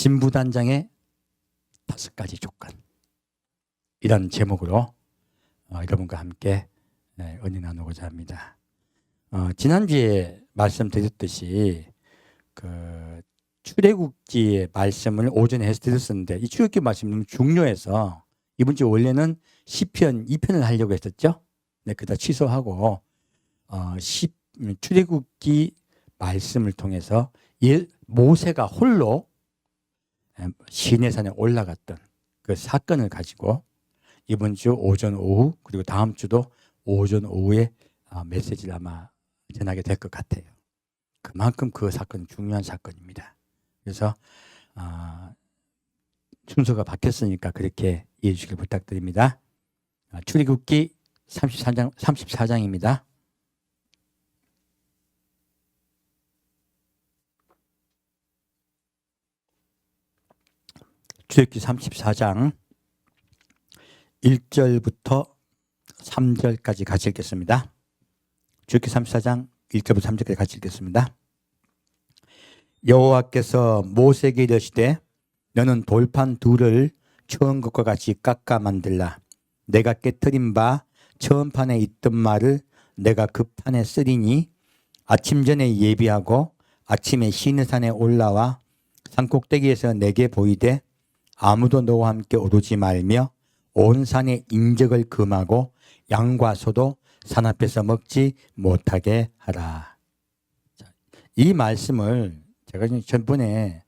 진부단장의 5가지 조건, 이런 제목으로 여러분과 함께 은혜 나누고자 합니다. 지난주에 말씀드렸듯이 그 출애굽기의 말씀을 오전에 해서 드렸었는데, 이 출애굽기 말씀이 너무 중요해서 이번 주 원래는 시편 2편을 하려고 했었죠. 네, 그다 취소하고 출애굽기 말씀을 통해서 모세가 홀로 시내산에 올라갔던 그 사건을 가지고 이번 주 오전 오후, 그리고 다음 주도 오전 오후에 메시지를 아마 전하게 될 것 같아요. 그만큼 그 사건은 중요한 사건입니다. 그래서 순서가 바뀌었으니까 그렇게 이해해 주시길 부탁드립니다. 출애굽기 34장입니다. 출애굽기 34장 1절부터 3절까지 같이 읽겠습니다. 출애굽기 34장 1절부터 3절까지 같이 읽겠습니다. 여호와께서 모세에게 이르시되 너는 돌판 둘을 처음 것과 같이 깎아 만들라. 내가 깨트린 바 처음 판에 있던 말을 내가 그 판에 쓰리니 아침 전에 예비하고 아침에 시내산에 올라와 산꼭대기에서 내게 보이되 아무도 너와 함께 오르지 말며 온 산에 인적을 금하고 양과 소도 산 앞에서 먹지 못하게 하라. 이 말씀을 제가 전번에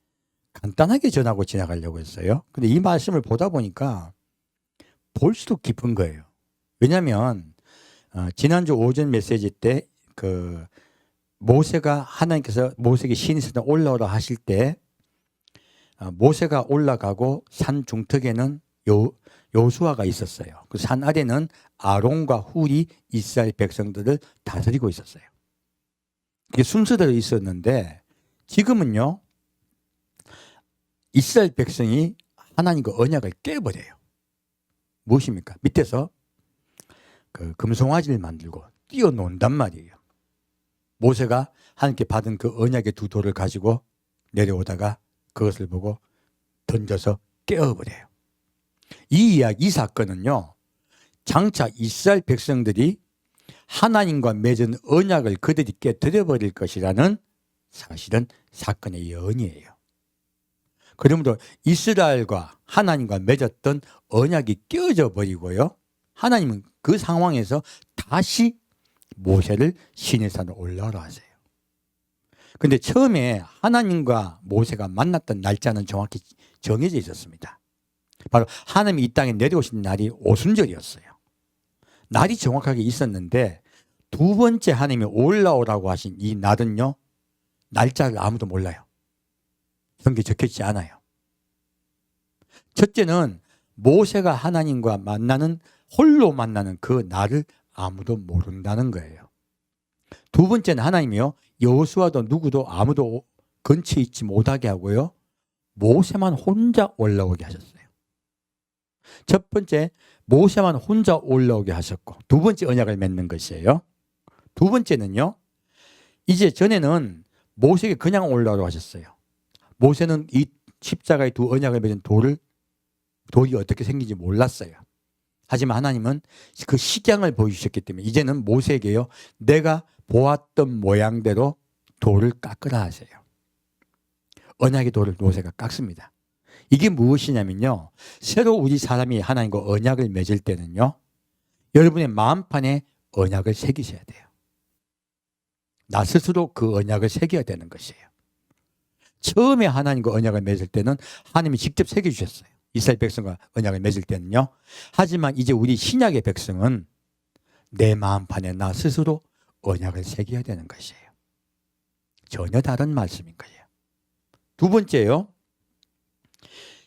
간단하게 전하고 지나가려고 했어요. 근데 이 말씀을 보다 보니까 볼수록 깊은 거예요. 왜냐하면 지난주 오전 메시지 때 그 모세가 하나님께서 모세에게 시내산에 올라오라 하실 때 모세가 올라가고 산 중턱에는 여호수아가 있었어요. 그 산 아래는 아론과 훌이 이스라엘 백성들을 다스리고 있었어요. 그게 순서대로 있었는데, 지금은요 이스라엘 백성이 하나님과 언약을 깨버려요. 무엇입니까? 밑에서 그 금송아지를 만들고 뛰어논단 말이에요. 모세가 하나님께 받은 그 언약의 두 돌을 가지고 내려오다가 그것을 보고 던져서 깨어버려요. 이 이야기, 이 사건은요, 장차 이스라엘 백성들이 하나님과 맺은 언약을 그들이 깨뜨려버릴 것이라는 사실은 사건의 예언이에요. 그러므로 이스라엘과 하나님과 맺었던 언약이 깨어져 버리고요, 하나님은 그 상황에서 다시 모세를 시내산으로 올라오라 하세요. 근데 처음에 하나님과 모세가 만났던 날짜는 정확히 정해져 있었습니다. 바로 하나님이 이 땅에 내려오신 날이 오순절이었어요. 날이 정확하게 있었는데, 두 번째 하나님이 올라오라고 하신 이 날은요, 날짜를 아무도 몰라요. 성경에 적혀있지 않아요. 첫째는 모세가 하나님과 홀로 만나는 그 날을 아무도 모른다는 거예요. 두 번째는 하나님이요, 여호수아도 누구도 아무도 근처에 있지 못하게 하고요, 모세만 혼자 올라오게 하셨어요. 첫 번째, 모세만 혼자 올라오게 하셨고, 두 번째 언약을 맺는 것이에요. 두 번째는요, 이제 전에는 모세에게 그냥 올라오라고 하셨어요. 모세는 이 십자가의 두 언약을 맺은 돌이 어떻게 생긴지 몰랐어요. 하지만 하나님은 그 식양을 보여주셨기 때문에 이제는 모세에게요, 내가 보았던 모양대로 돌을 깎으라 하세요. 언약의 돌을 모세가 깎습니다. 이게 무엇이냐면요, 새로 우리 사람이 하나님과 언약을 맺을 때는요, 여러분의 마음판에 언약을 새기셔야 돼요. 나 스스로 그 언약을 새겨야 되는 것이에요. 처음에 하나님과 언약을 맺을 때는 하나님이 직접 새겨주셨어요. 이스라엘 백성과 언약을 맺을 때는요. 하지만 이제 우리 신약의 백성은 내 마음판에 나 스스로 언약을 새겨야 되는 것이에요. 전혀 다른 말씀인 거예요. 두 번째요,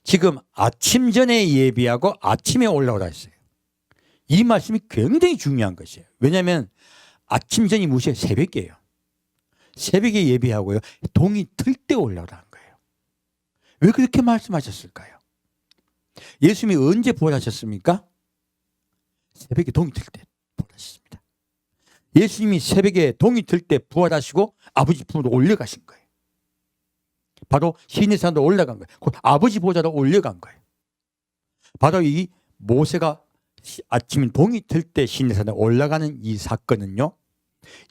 지금 아침 전에 예비하고 아침에 올라오라 했어요. 이 말씀이 굉장히 중요한 것이에요. 왜냐하면 아침 전이 무엇이에요? 새벽이에요. 새벽에 예비하고요, 동이 틀 때 올라오라는 거예요. 왜 그렇게 말씀하셨을까요? 예수님이 언제 부활하셨습니까? 새벽에 동이 틀 때 부활하셨습니다. 예수님이 새벽에 동이 틀 때 부활하시고 아버지 품으로 올려가신 거예요. 바로 신의 산으로 올라간 거예요. 아버지 보좌로 올려간 거예요. 바로 이 모세가 아침 동이 틀 때 신의 산에 올라가는 이 사건은요,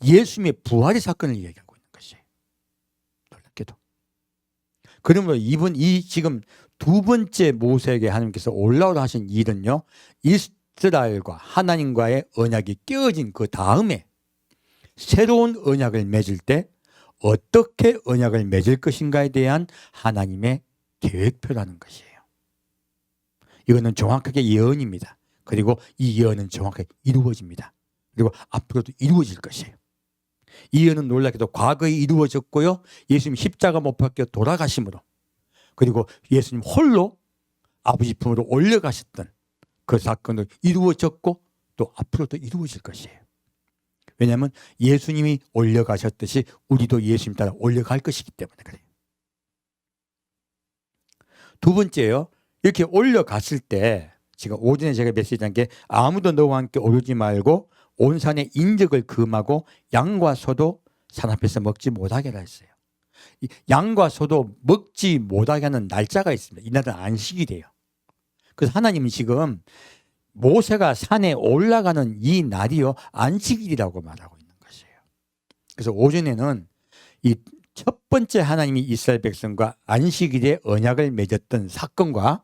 예수님의 부활의 사건을 얘기하고 있는 것이에요. 놀랍게도. 그러므로 이 지금 두 번째 모세에게 하나님께서 올라오라 하신 일은요, 이스라엘과 하나님과의 언약이 깨어진 그 다음에 새로운 언약을 맺을 때 어떻게 언약을 맺을 것인가에 대한 하나님의 계획표라는 것이에요. 이거는 정확하게 예언입니다. 그리고 이 예언은 정확하게 이루어집니다. 그리고 앞으로도 이루어질 것이에요. 이 예언은 놀랍게도 과거에 이루어졌고요. 예수님 십자가 못 박혀 돌아가심으로, 그리고 예수님 홀로 아버지 품으로 올려가셨던 그 사건도 이루어졌고 또 앞으로도 이루어질 것이에요. 왜냐하면 예수님이 올려가셨듯이 우리도 예수님 따라 올려갈 것이기 때문에 그래요. 두 번째요. 이렇게 올려갔을 때 지금 오전에 제가 메시지한 게 아무도 너와 함께 오르지 말고 온 산의 인적을 금하고 양과 소도 산 앞에서 먹지 못하게 하라 했어요. 양과 소도 먹지 못하게 하는 날짜가 있습니다. 이날은 안식일이에요. 그래서 하나님은 지금 모세가 산에 올라가는 이 날이요, 안식일이라고 말하고 있는 것이에요. 그래서 오전에는 이 첫 번째 하나님이 이스라엘 백성과 안식일에 언약을 맺었던 사건과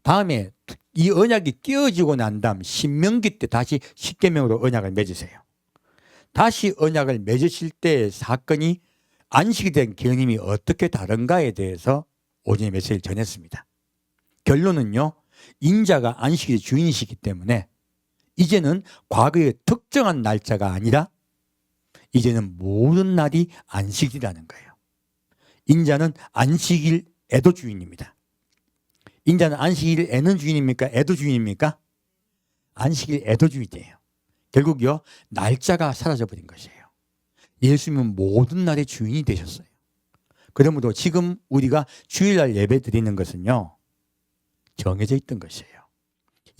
다음에 이 언약이 깨어지고 난 다음 신명기 때 다시 십계명으로 언약을 맺으세요. 다시 언약을 맺으실 때의 사건이 안식에 대한 개념이 어떻게 다른가에 대해서 오전에 메시지를 전했습니다. 결론은요, 인자가 안식일의 주인이시기 때문에 이제는 과거의 특정한 날짜가 아니라 이제는 모든 날이 안식이라는 거예요. 인자는 안식일에도 주인입니다. 인자는 안식일에는 주인입니까? 에도 주인입니까? 안식일에도 주인이에요. 결국요, 날짜가 사라져버린 것이에요. 예수님은 모든 날의 주인이 되셨어요. 그러므로 지금 우리가 주일날 예배 드리는 것은요, 정해져 있던 것이에요.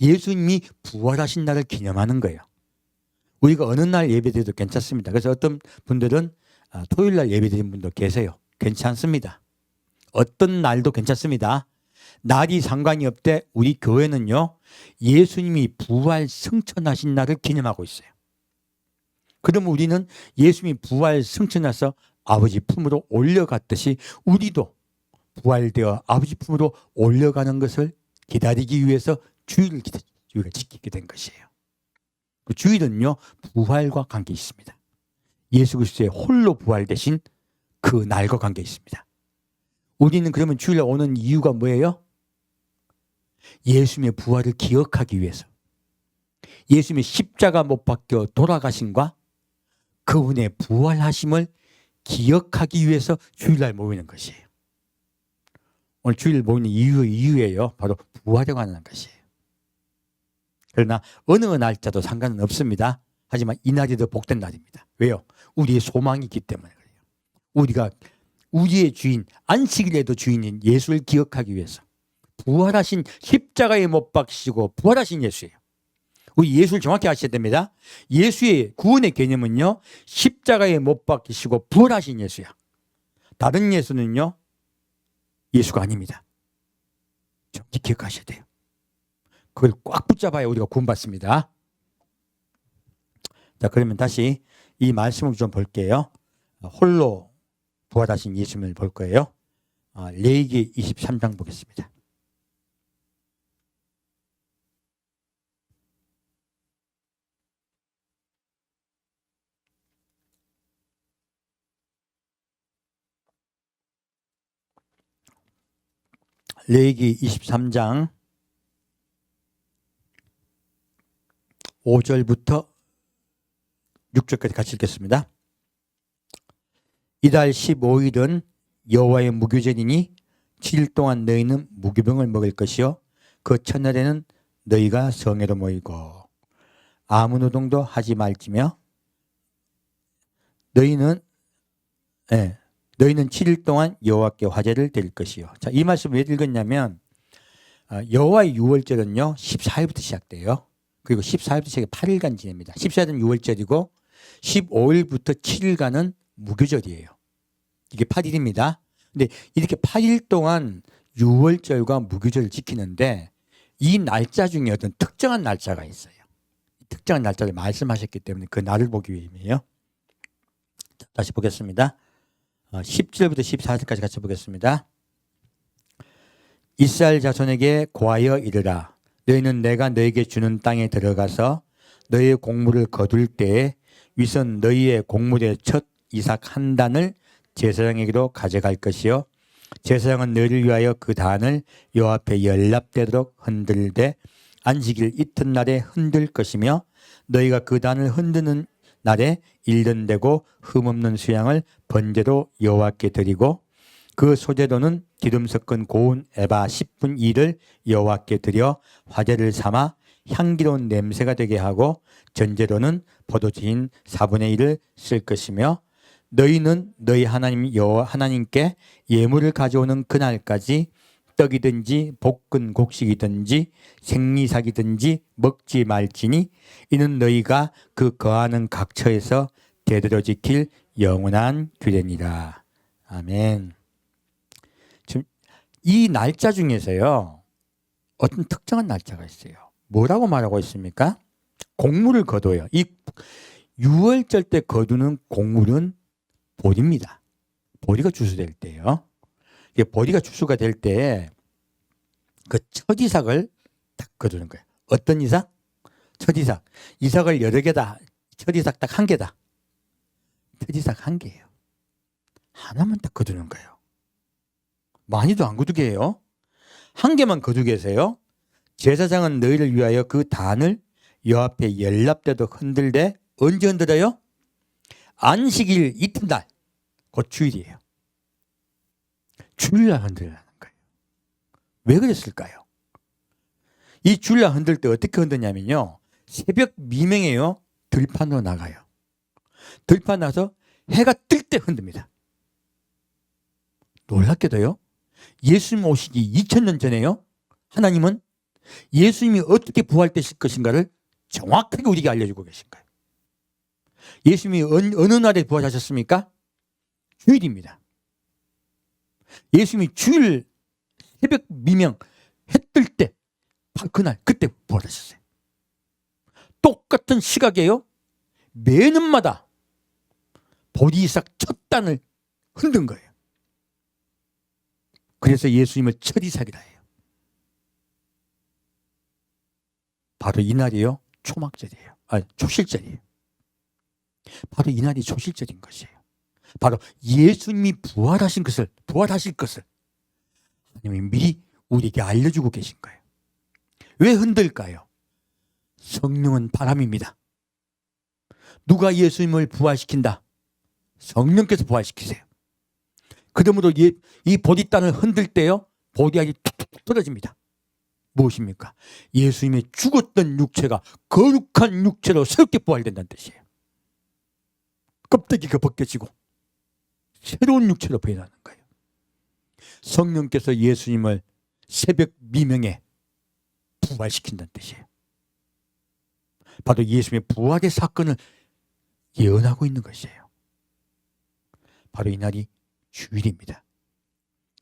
예수님이 부활하신 날을 기념하는 거예요. 우리가 어느 날 예배드려도 괜찮습니다. 그래서 어떤 분들은 토요일날 예배드리는 분도 계세요. 괜찮습니다. 어떤 날도 괜찮습니다. 날이 상관이 없대. 우리 교회는요, 예수님이 부활 승천하신 날을 기념하고 있어요. 그러면 우리는 예수님이 부활 승천해서 아버지 품으로 올려갔듯이 우리도 부활되어 아버지 품으로 올려가는 것을 기다리기 위해서 주일을 지키게 된 것이에요. 그 주일은요, 부활과 관계 있습니다. 예수 그리스도의 홀로 부활되신 그 날과 관계 있습니다. 우리는 그러면 주일날 오는 이유가 뭐예요? 예수님의 부활을 기억하기 위해서, 예수님의 십자가 못 박혀 돌아가심과 그분의 부활하심을 기억하기 위해서 주일날 모이는 것이에요. 오늘 주일 모이는 이유예요. 바로 부활에 관한 것이에요. 그러나 어느 날짜도 상관은 없습니다. 하지만 이 날이 더 복된 날입니다. 왜요? 우리의 소망이 있기 때문에 그래요. 우리가 우리의 주인, 안식일에도 주인인 예수를 기억하기 위해서 부활하신 십자가에 못 박히시고 부활하신 예수예요. 우리 예수를 정확히 아셔야 됩니다. 예수의 구원의 개념은요, 십자가에 못 박히시고 부활하신 예수야. 다른 예수는요, 예수가 아닙니다. 정확히 기억하셔야 돼요. 그걸 꽉 붙잡아야 우리가 구원받습니다. 자, 그러면 다시 이 말씀을 좀 볼게요. 홀로 부활하신 예수님을 볼 거예요. 레위기 23장 보겠습니다. 레위기 23장 5절부터 6절까지 같이 읽겠습니다. 이달 15일은 여호와의 무교절이니 7일 동안 너희는 무교병을 먹을 것이요 그 첫날에는 너희가 성회로 모이고 아무 노동도 하지 말지며 너희는 7일 동안 여호와께 화제를 드릴 것이요. 자, 이 말씀 왜 읽었냐면 여호와의 유월절은요 14일부터 시작돼요. 그리고 14일부터 시작해 8일간 지냅니다. 14일은 유월절이고 15일부터 7일간은 무교절이에요. 이게 8일입니다. 근데 이렇게 8일 동안 유월절과 무교절을 지키는데 이 날짜 중에 어떤 특정한 날짜가 있어요. 특정한 날짜를 말씀하셨기 때문에 그 날을 보기 위함이에요. 다시 보겠습니다. 10절부터 14절까지 같이 보겠습니다. 이스라엘 자손에게 고하여 이르라. 너희는 내가 너에게 주는 땅에 들어가서 너희의 곡물을 거둘 때에 위선 너희의 곡물의 첫 이삭 한 단을 제사장에게로 가져갈 것이요 제사장은 너희를 위하여 그 단을 여호와 앞에 연납되도록 흔들되 안식일 이튿날에 흔들 것이며 너희가 그 단을 흔드는 날에 일년되고 흠없는 수양을 번제로 여호와께 드리고 그 소제로는 기름 섞은 고운 에바 10분 2를 여호와께 드려 화제를 삼아 향기로운 냄새가 되게 하고 전제로는 포도주인 4분의 1을 쓸 것이며 너희는 너희 하나님 여호와 하나님께 예물을 가져오는 그날까지 떡이든지 볶은 곡식이든지 생리삭이든지 먹지 말지니 이는 너희가 그 거하는 각처에서 대대로 지킬 영원한 규례니라. 아멘. 지금 이 날짜 중에서요 어떤 특정한 날짜가 있어요. 뭐라고 말하고 있습니까? 곡물을 거둬요. 이 6월절 때 거두는 곡물은 보리입니다. 보리가 추수될 때요. 이게 보리가 추수가 될 때 그 첫 이삭을 딱 거두는 거예요. 어떤 이삭? 첫 이삭. 이삭을 여러 개다. 첫 이삭 딱 한 개다. 첫 이삭 한 개예요. 하나만 딱 거두는 거예요. 많이도 안 거두게 해요. 한 개만 거두게 해서요. 제사장은 너희를 위하여 그 단을 여호와 앞에 연납되도록 흔들되 언제 흔들어요? 안식일 이튿날. 곧 주일이에요. 주일날 흔들라는 거예요. 왜 그랬을까요? 이 주일날 흔들 때 어떻게 흔드냐면요. 새벽 미명에요. 들판으로 나가요. 들판 나서 해가 뜰 때 흔듭니다. 놀랍게도요. 예수님 오시기 2000년 전에요. 하나님은 예수님이 어떻게 부활되실 것인가를 정확하게 우리에게 알려주고 계신 거예요. 예수님이 어느 날에 부활하셨습니까? 주일입니다. 예수님이 주일 새벽 미명 해 뜰 때 그날 그때 부활하셨어요. 똑같은 시각이에요. 매년마다 보리이삭 첫 단을 흔든 거예요. 그래서 예수님을 첫 이삭이라 해요. 바로 이날이요. 초막절이에요. 초실절이에요. 바로 이날이 초실절인 것이에요. 바로 예수님이 부활하실 것을 하나님이 미리 우리에게 알려주고 계신 거예요. 왜 흔들까요? 성령은 바람입니다. 누가 예수님을 부활시킨다? 성령께서 부활시키세요. 그러므로 이 보리단을 흔들 때요. 보리알이 툭툭 떨어집니다. 무엇입니까? 예수님의 죽었던 육체가 거룩한 육체로 새롭게 부활된다는 뜻이에요. 껍데기가 벗겨지고 새로운 육체로 변하는 거예요. 성령께서 예수님을 새벽 미명에 부활시킨다는 뜻이에요. 바로 예수님의 부활의 사건을 예언하고 있는 것이에요. 바로 이날이 주일입니다.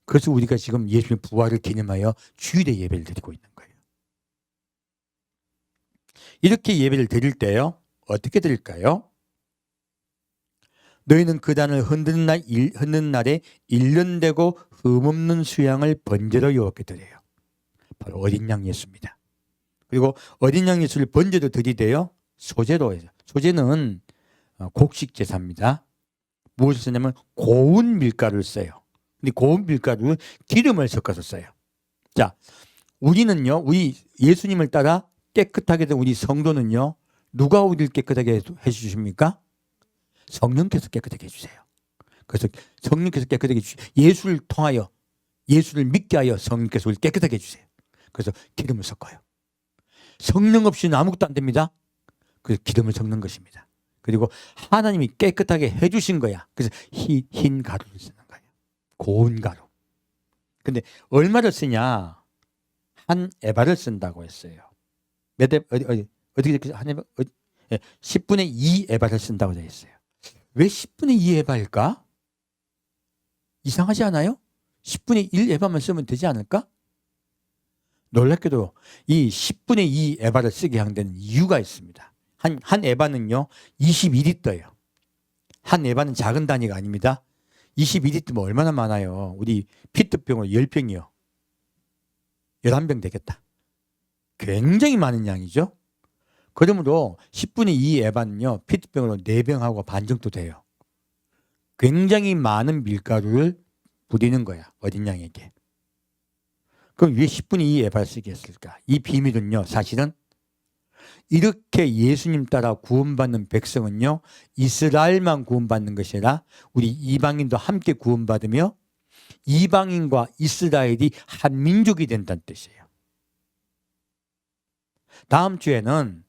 그래서 우리가 지금 예수님의 부활을 기념하여 주일에 예배를 드리고 있는 거예요. 이렇게 예배를 드릴 때요. 어떻게 드릴까요? 너희는 그 단을 흔드는 날에 1년 되고 흠없는 수양을 번제로 여호와께 드려요. 바로 어린 양 예수입니다. 그리고 어린 양 예수를 번제로 드리되요. 소제로 해요. 소제는 곡식 제사입니다. 무엇을 쓰냐면 고운 밀가루를 써요. 근데 고운 밀가루는 기름을 섞어서 써요. 자, 우리는요, 우리 예수님을 따라 깨끗하게 된 우리 성도는요, 누가 우리를 깨끗하게 해주십니까? 성령께서 깨끗하게 해주세요. 그래서 성령께서 깨끗하게 해주세요. 예수를 통하여, 예수를 믿게 하여 성령께서 우리를 깨끗하게 해주세요. 그래서 기름을 섞어요. 성령 없이는 아무것도 안 됩니다. 그래서 기름을 섞는 것입니다. 그리고 하나님이 깨끗하게 해주신 거야. 그래서 흰 가루를 쓰는 거예요. 고운 가루. 근데 얼마를 쓰냐? 한 에바를 쓴다고 했어요. 어떻게 한 에바? 10분의 2 에바를 쓴다고 되어 있어요. 왜 10분의 2 에바일까? 이상하지 않아요? 10분의 1 에바만 쓰면 되지 않을까? 놀랍게도 이 10분의 2 에바를 쓰게 한 데는 이유가 있습니다. 한 에바는요 22리터예요. 한 에바는 작은 단위가 아닙니다. 22리터면 얼마나 많아요. 우리 피트병으로 10병이요. 11병 되겠다. 굉장히 많은 양이죠. 그러므로 10분의 2 에바는요 피트병으로 4병하고 반 정도 돼요. 굉장히 많은 밀가루를 부리는 거야. 어린 양에게. 그럼 왜 10분의 2 에바를 쓰게 했을까? 이 비밀은요 사실은 이렇게 예수님 따라 구원받는 백성은요 이스라엘만 구원받는 것이 아니라 우리 이방인도 함께 구원받으며 이방인과 이스라엘이 한 민족이 된다는 뜻이에요. 다음 주에는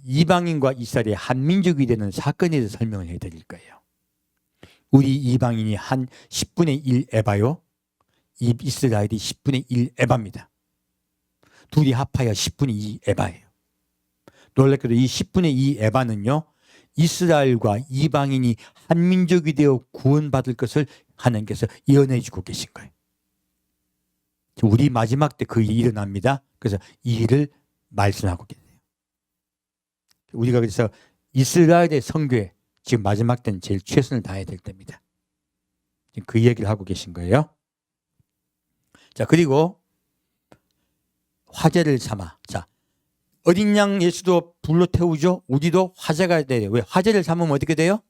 이방인과 이스라엘이 한 민족이 되는 사건에 대해서 설명을 해드릴 거예요. 우리 이방인이 한 10분의 1 에바요. 이스라엘이 10분의 1 에바입니다. 둘이 합하여 10분의 2 에바예요. 놀랍게도 이 10분의 2 에바는요. 이스라엘과 이방인이 한 민족이 되어 구원받을 것을 하나님께서 예언해 주고 계신 거예요. 우리 마지막 때 그 일이 일어납니다. 그래서 이 일을 말씀하고 계세요. 우리가 그래서 이스라엘의 선교에 지금 마지막 때는 제일 최선을 다해야 될 때입니다. 지금 그 얘기를 하고 계신 거예요. 자, 그리고 화제를 삼아. 자, 어린 양 예수도 불로 태우죠. 우리도 화제가 돼요. 왜? 화제를 삼으면 어떻게 돼요?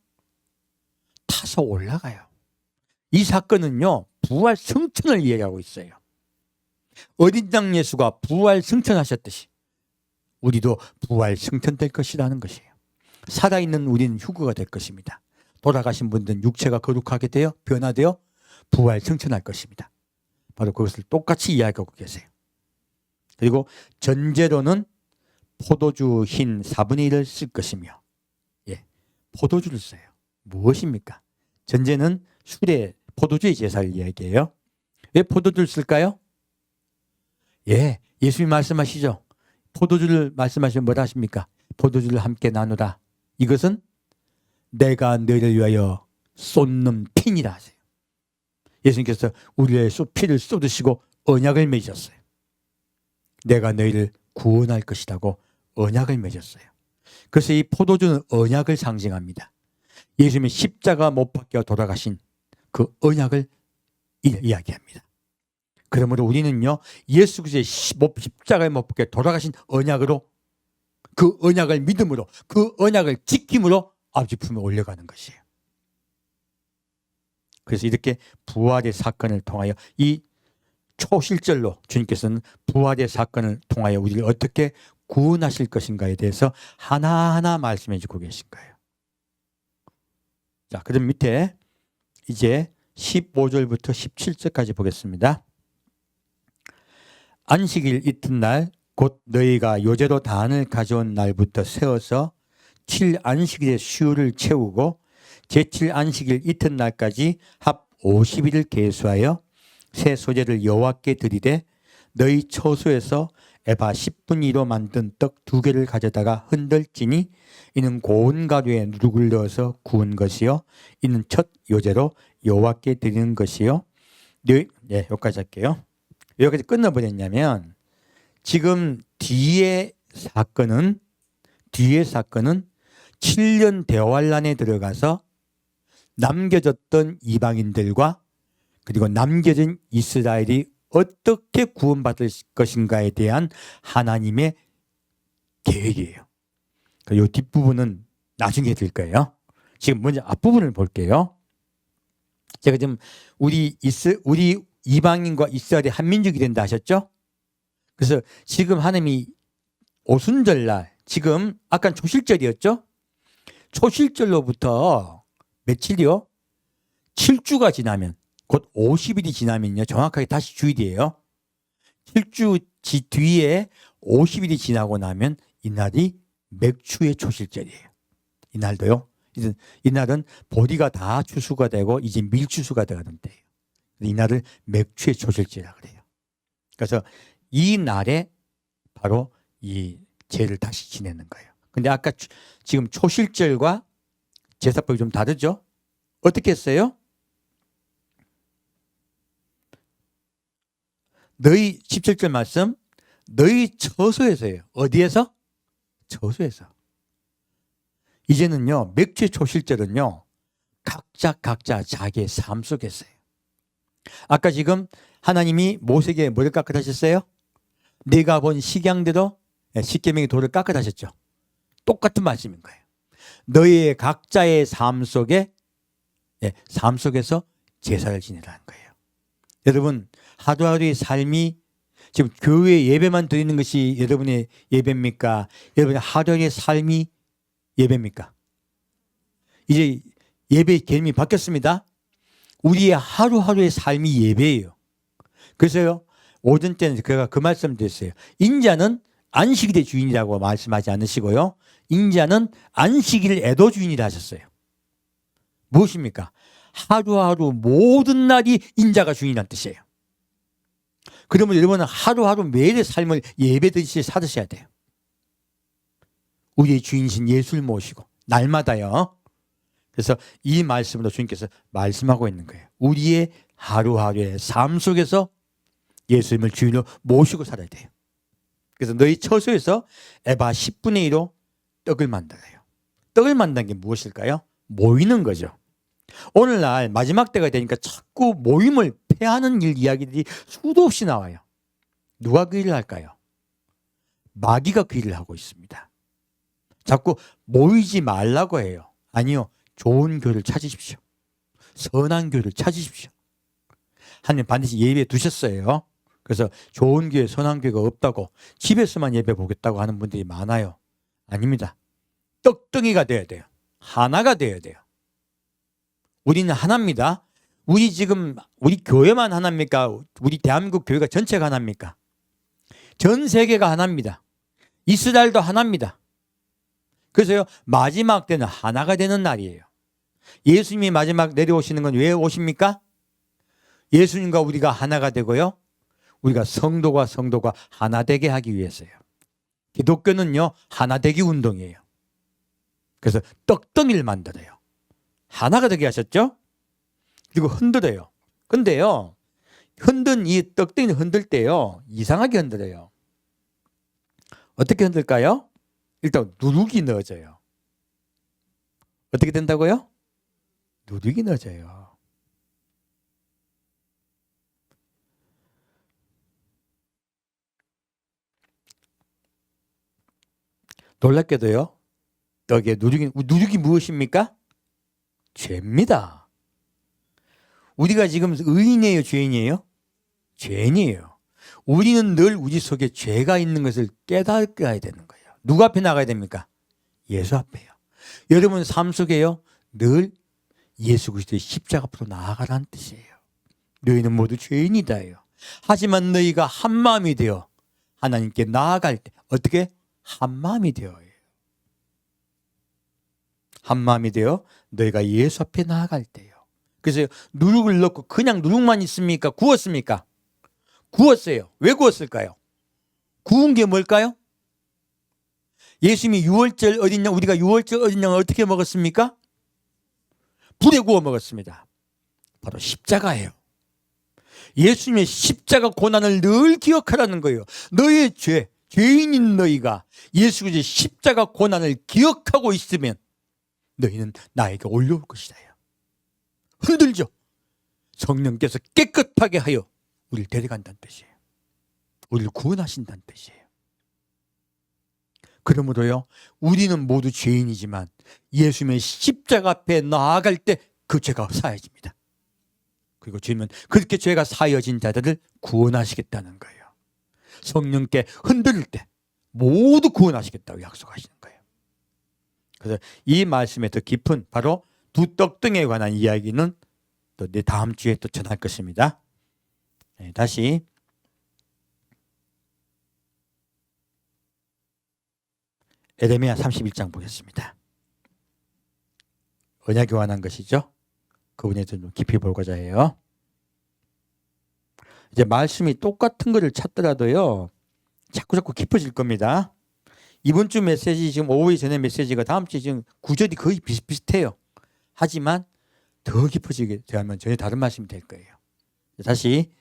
타서 올라가요. 이 사건은요 부활 승천을 이야기하고 있어요. 어린 양 예수가 부활 승천하셨듯이 우리도 부활 승천될 것이라는 것이에요. 살아있는 우리는 휴거가 될 것입니다. 돌아가신 분들은 육체가 거룩하게 되어 변화되어 부활 승천할 것입니다. 바로 그것을 똑같이 이야기하고 계세요. 그리고 전제로는 포도주 흰 4분의 1을 쓸 것이며, 예, 포도주를 써요. 무엇입니까? 전제는 술의 포도주의 제사를 이야기해요. 왜 포도주를 쓸까요? 예, 예수님이 말씀하시죠. 포도주를 말씀하시면 뭐라 하십니까? 포도주를 함께 나누라. 이것은 내가 너희를 위하여 쏟는 피니라 하세요. 예수님께서 우리의 피를 쏟으시고 언약을 맺으셨어요. 내가 너희를 구원할 것이라고 언약을 맺었어요. 그래서 이 포도주는 언약을 상징합니다. 예수님이 십자가 못 박혀 돌아가신 그 언약을 이야기합니다. 그러므로 우리는요 예수 그리스도의 십자가에 못 박혀 돌아가신 언약으로 그 언약을 믿음으로 그 언약을 지킴으로 아버지 품에 올려가는 것이에요. 그래서 이렇게 부활의 사건을 통하여 이 초실절로 주님께서는 부활의 사건을 통하여 우리를 어떻게 구원하실 것인가에 대해서 하나하나 말씀해 주고 계신 거예요. 자, 그럼 밑에 이제 15절부터 17절까지 보겠습니다. 안식일 이튿날 곧 너희가 요제로 단을 가져온 날부터 세워서 7안식일의 수요를 채우고 제7안식일 이튿날까지 합 50일을 계수하여 새 소재를 여호와께 드리되 너희 처소에서 에바 10분의 2로 만든 떡 2개를 가져다가 흔들지니 이는 고운 가루에 누룩을 넣어서 구운 것이요 이는 첫 요제로 여호와께 드리는 것이요. 네, 여기까지 할게요. 여기까지 끝나버렸냐면 지금 뒤의 사건은 7년 대환란에 들어가서 남겨졌던 이방인들과 그리고 남겨진 이스라엘이 어떻게 구원받을 것인가에 대한 하나님의 계획이에요. 이 뒷부분은 나중에 들 거예요. 지금 먼저 앞부분을 볼게요. 제가 지금 우리 이방인과 이스라엘이 한 민족이 된다 하셨죠? 그래서 지금 하나님이 오순절날 지금 아까 초실절이었죠? 초실절로부터 며칠이요? 7주가 지나면 곧 50일이 지나면요. 정확하게 다시 주일이에요. 7주 뒤에 50일이 지나고 나면 이날이 맥추의 초실절이에요. 이날도요. 이날은 보리가 다 추수가 되고 이제 밀추수가 되는 때예요. 이날을 맥추의 초실절이라고 그래요. 그래서 이 날에 바로 이 제를 다시 지내는 거예요. 근데 아까 지금 초실절과 제사법이 좀 다르죠? 어떻게 했어요? 너희 17절 말씀 너희 처소에서예요. 어디에서? 처소에서. 이제는요 맥주의 초실절은요 각자 자기의 삶 속에서요. 아까 지금 하나님이 모세에게 뭐를 깎아다셨어요? 네가 본 식양대로 십계명의 돌을 깎아다셨죠. 똑같은 말씀인 거예요. 너희의 각자의 삶 속에 삶 속에서 제사를 지내라는 거예요. 여러분 하루하루의 삶이 지금 교회 예배만 드리는 것이 여러분의 예배입니까? 여러분의 하루의 삶이 예배입니까? 이제 예배의 개념이 바뀌었습니다. 우리의 하루하루의 삶이 예배예요. 그래서요 오전 때는 제가 그 말씀 드렸어요. 인자는 안식일의 주인이라고 말씀하지 않으시고요. 인자는 안식일 애도 주인이라 하셨어요. 무엇입니까? 하루하루 모든 날이 인자가 주인이라는 뜻이에요. 그러면 여러분은 하루하루 매일의 삶을 예배드리듯이 살으셔야 돼요. 우리의 주인이신 예수를 모시고 날마다요. 그래서 이 말씀으로 주님께서 말씀하고 있는 거예요. 우리의 하루하루의 삶 속에서 예수님을 주인으로 모시고 살아야 돼요. 그래서 너희 처소에서 에바 10분의 1로 떡을 만들어요. 떡을 만드는 게 무엇일까요? 모이는 거죠. 오늘날 마지막 때가 되니까 자꾸 모임을 폐하는 이야기들이 수도 없이 나와요. 누가 그 일을 할까요? 마귀가 그 일을 하고 있습니다. 자꾸 모이지 말라고 해요. 아니요. 좋은 교회를 찾으십시오. 선한 교회를 찾으십시오. 하나님 반드시 예배에 두셨어요. 그래서 좋은 교회, 선한 교회가 없다고 집에서만 예배 보겠다고 하는 분들이 많아요. 아닙니다. 떡덩이가 돼야 돼요. 하나가 돼야 돼요. 우리는 하나입니다. 우리 교회만 하나입니까? 우리 대한민국 교회가 전체가 하나입니까? 전 세계가 하나입니다. 이스라엘도 하나입니다. 그래서요 마지막 때는 하나가 되는 날이에요. 예수님이 마지막 내려오시는 건 왜 오십니까? 예수님과 우리가 하나가 되고요. 우리가 성도가 하나 되게 하기 위해서요. 기독교는요 하나 되기 운동이에요. 그래서 떡덩이를 만들어요. 하나가 되게 하셨죠? 그리고 흔들어요. 근데요 흔든 이 떡덩이를 흔들 때요 이상하게 흔들어요. 어떻게 흔들까요? 일단 누룩이 넣어져요. 어떻게 된다고요? 누룩이 넣어져요. 놀랍게도요 떡에 누룩이 무엇입니까? 죄입니다. 우리가 지금 의인이에요, 죄인이에요? 죄인이에요. 우리는 늘 우리 속에 죄가 있는 것을 깨닫게 되는 거예요. 누구 앞에 나가야 됩니까? 예수 앞에요. 여러분 삶 속에요 늘 예수 그리스도의 십자가 앞으로 나아가라는 뜻이에요. 너희는 모두 죄인이다요. 하지만 너희가 한 마음이 되어 하나님께 나아갈 때 어떻게? 한 마음이 되어요. 한 마음이 되어 너희가 예수 앞에 나아갈 때요. 그래서 누룩을 넣고 그냥 누룩만 있습니까? 구웠습니까? 구웠어요. 왜 구웠을까요? 구운 게 뭘까요? 예수님이 유월절 어린 양, 우리가 유월절 어린 양을 어떻게 먹었습니까? 불에 구워 먹었습니다. 바로 십자가예요. 예수님의 십자가 고난을 늘 기억하라는 거예요. 너의 죄인인 너희가 예수 그리스도의 십자가 고난을 기억하고 있으면 너희는 나에게 올려올 것이다. 흔들죠. 성령께서 깨끗하게 하여 우리를 데려간다는 뜻이에요. 우리를 구원하신다는 뜻이에요. 그러므로요 우리는 모두 죄인이지만 예수님의 십자가 앞에 나아갈 때 그 죄가 사해집니다. 그리고 주님은 그렇게 죄가 사여진 자들을 구원하시겠다는 거예요. 성령께 흔들릴 때 모두 구원하시겠다고 약속하시는 거예요. 그래서 이 말씀의 더 깊은 바로 두 떡등에 관한 이야기는 또 내 다음 주에 또 전할 것입니다. 네, 다시 에레미야 31장 보겠습니다. 언약에 관한 것이죠. 그분에 좀 깊이 보고자 해요. 이제 말씀이 똑같은 것을 찾더라도요 자꾸 깊어질 겁니다. 이번 주 메시지 지금 오후에 전에 메시지가 다음 주에 지금 구절이 거의 비슷해요. 하지만 더 깊어지게 되면 전혀 다른 말씀이 될 거예요. 다시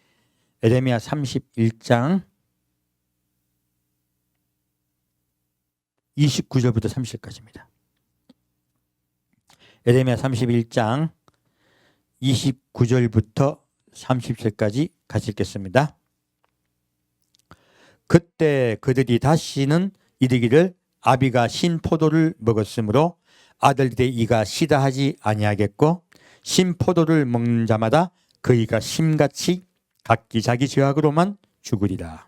에레미야 31장 29절부터 30절까지입니다. 에레미야 31장 29절부터 30절까지 같이 읽겠습니다. 그때 그들이 다시는 이르기를 아비가 신 포도를 먹었으므로 아들들의 이가 시다 하지 아니하겠고 신 포도를 먹는 자마다 그 이가 심같이 각기 자기 죄악으로만 죽으리라.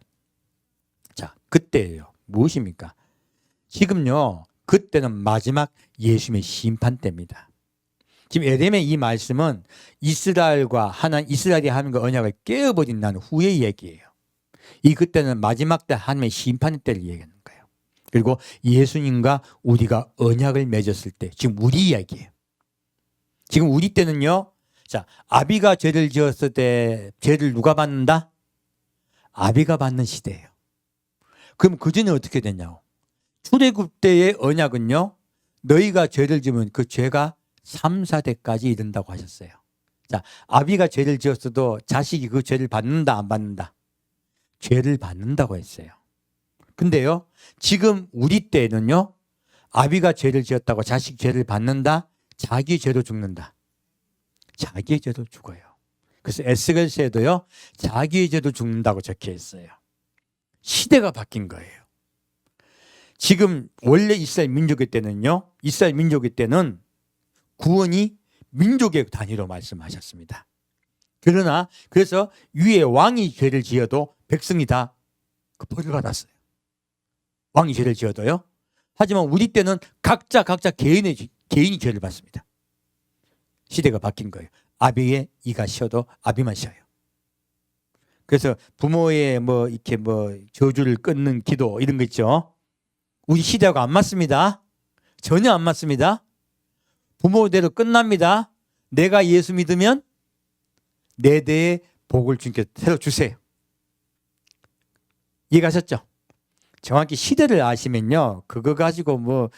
자, 그때예요. 무엇입니까? 지금요, 그때는 마지막 예수님의 심판 때입니다. 지금 에레미야 이 말씀은 이스라엘과 이스라엘이 하는 그 언약을 깨어버린 난 후의 얘기예요. 이 그때는 마지막 때 하나님의 심판의 때를 얘기하는 거예요. 그리고 예수님과 우리가 언약을 맺었을 때, 지금 우리 이야기예요. 지금 우리 때는요, 자, 아비가 죄를 지었을 때 죄를 누가 받는다? 아비가 받는 시대예요. 그럼 그전에 어떻게 됐냐고? 출애굽 때의 언약은요, 너희가 죄를 지으면 그 죄가 3, 4대까지 이른다고 하셨어요. 자, 아비가 죄를 지었어도 자식이 그 죄를 받는다, 안 받는다? 죄를 받는다고 했어요. 근데요, 지금 우리 때는요, 아비가 죄를 지었다고 자식 죄를 받는다? 자기 죄로 죽는다. 자기의 죄로 죽어요. 그래서 에스겔서에도요, 자기의 죄로 죽는다고 적혀 있어요. 시대가 바뀐 거예요. 지금 원래 이스라엘 민족의 때는요, 이스라엘 민족의 때는 구원이 민족의 단위로 말씀하셨습니다. 그러나 그래서 위에 왕이 죄를 지어도 백성이 다 그 벌을 받았어요. 왕이 죄를 지어도요. 하지만 우리 때는 각자 개인이 죄를 받습니다. 시대가 바뀐 거예요. 아비의 이가 쉬어도 아비만 쉬어요. 그래서 부모의 이렇게 저주를 끊는 기도 이런 거 있죠. 우리 시대하고 안 맞습니다. 전혀 안 맞습니다. 부모대로 끝납니다. 내가 예수 믿으면 내 대에 복을 주님께 새로 주세요. 이해가셨죠? 정확히 시대를 아시면요, 그거 가지고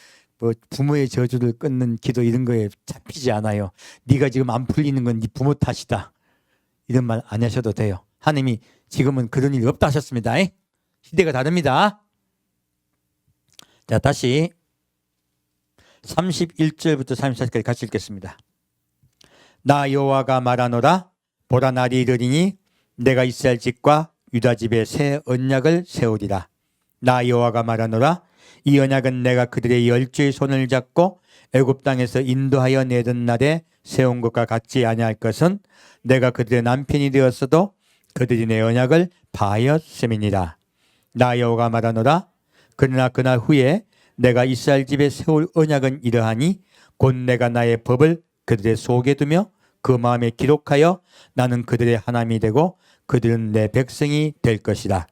부모의 저주를 끊는 기도 이런 거에 잡히지 않아요. 네가 지금 안 풀리는 건 네 부모 탓이다. 이런 말 안 하셔도 돼요. 하나님이 지금은 그런 일이 없다 하셨습니다. 시대가 다릅니다. 자, 다시 31절부터 34절까지 같이 읽겠습니다. 나 여호와가 말하노라. 보라 날이 이르리니 내가 이스라엘 집과 유다 집에 새 언약을 세우리라. 나 여호와가 말하노라. 이 언약은 내가 그들의 열조의 손을 잡고 애굽 땅에서 인도하여 내던 날에 세운 것과 같지 아니할 것은 내가 그들의 남편이 되었어도 그들이 내 언약을 파하였음이니라. 나 여호와가 말하노라. 그러나 그날 후에 내가 이스라엘 집에 세울 언약은 이러하니 곧 내가 나의 법을 그들의 속에 두며 그 마음에 기록하여 나는 그들의 하나님이 되고 그들은 내 백성이 될 것이다.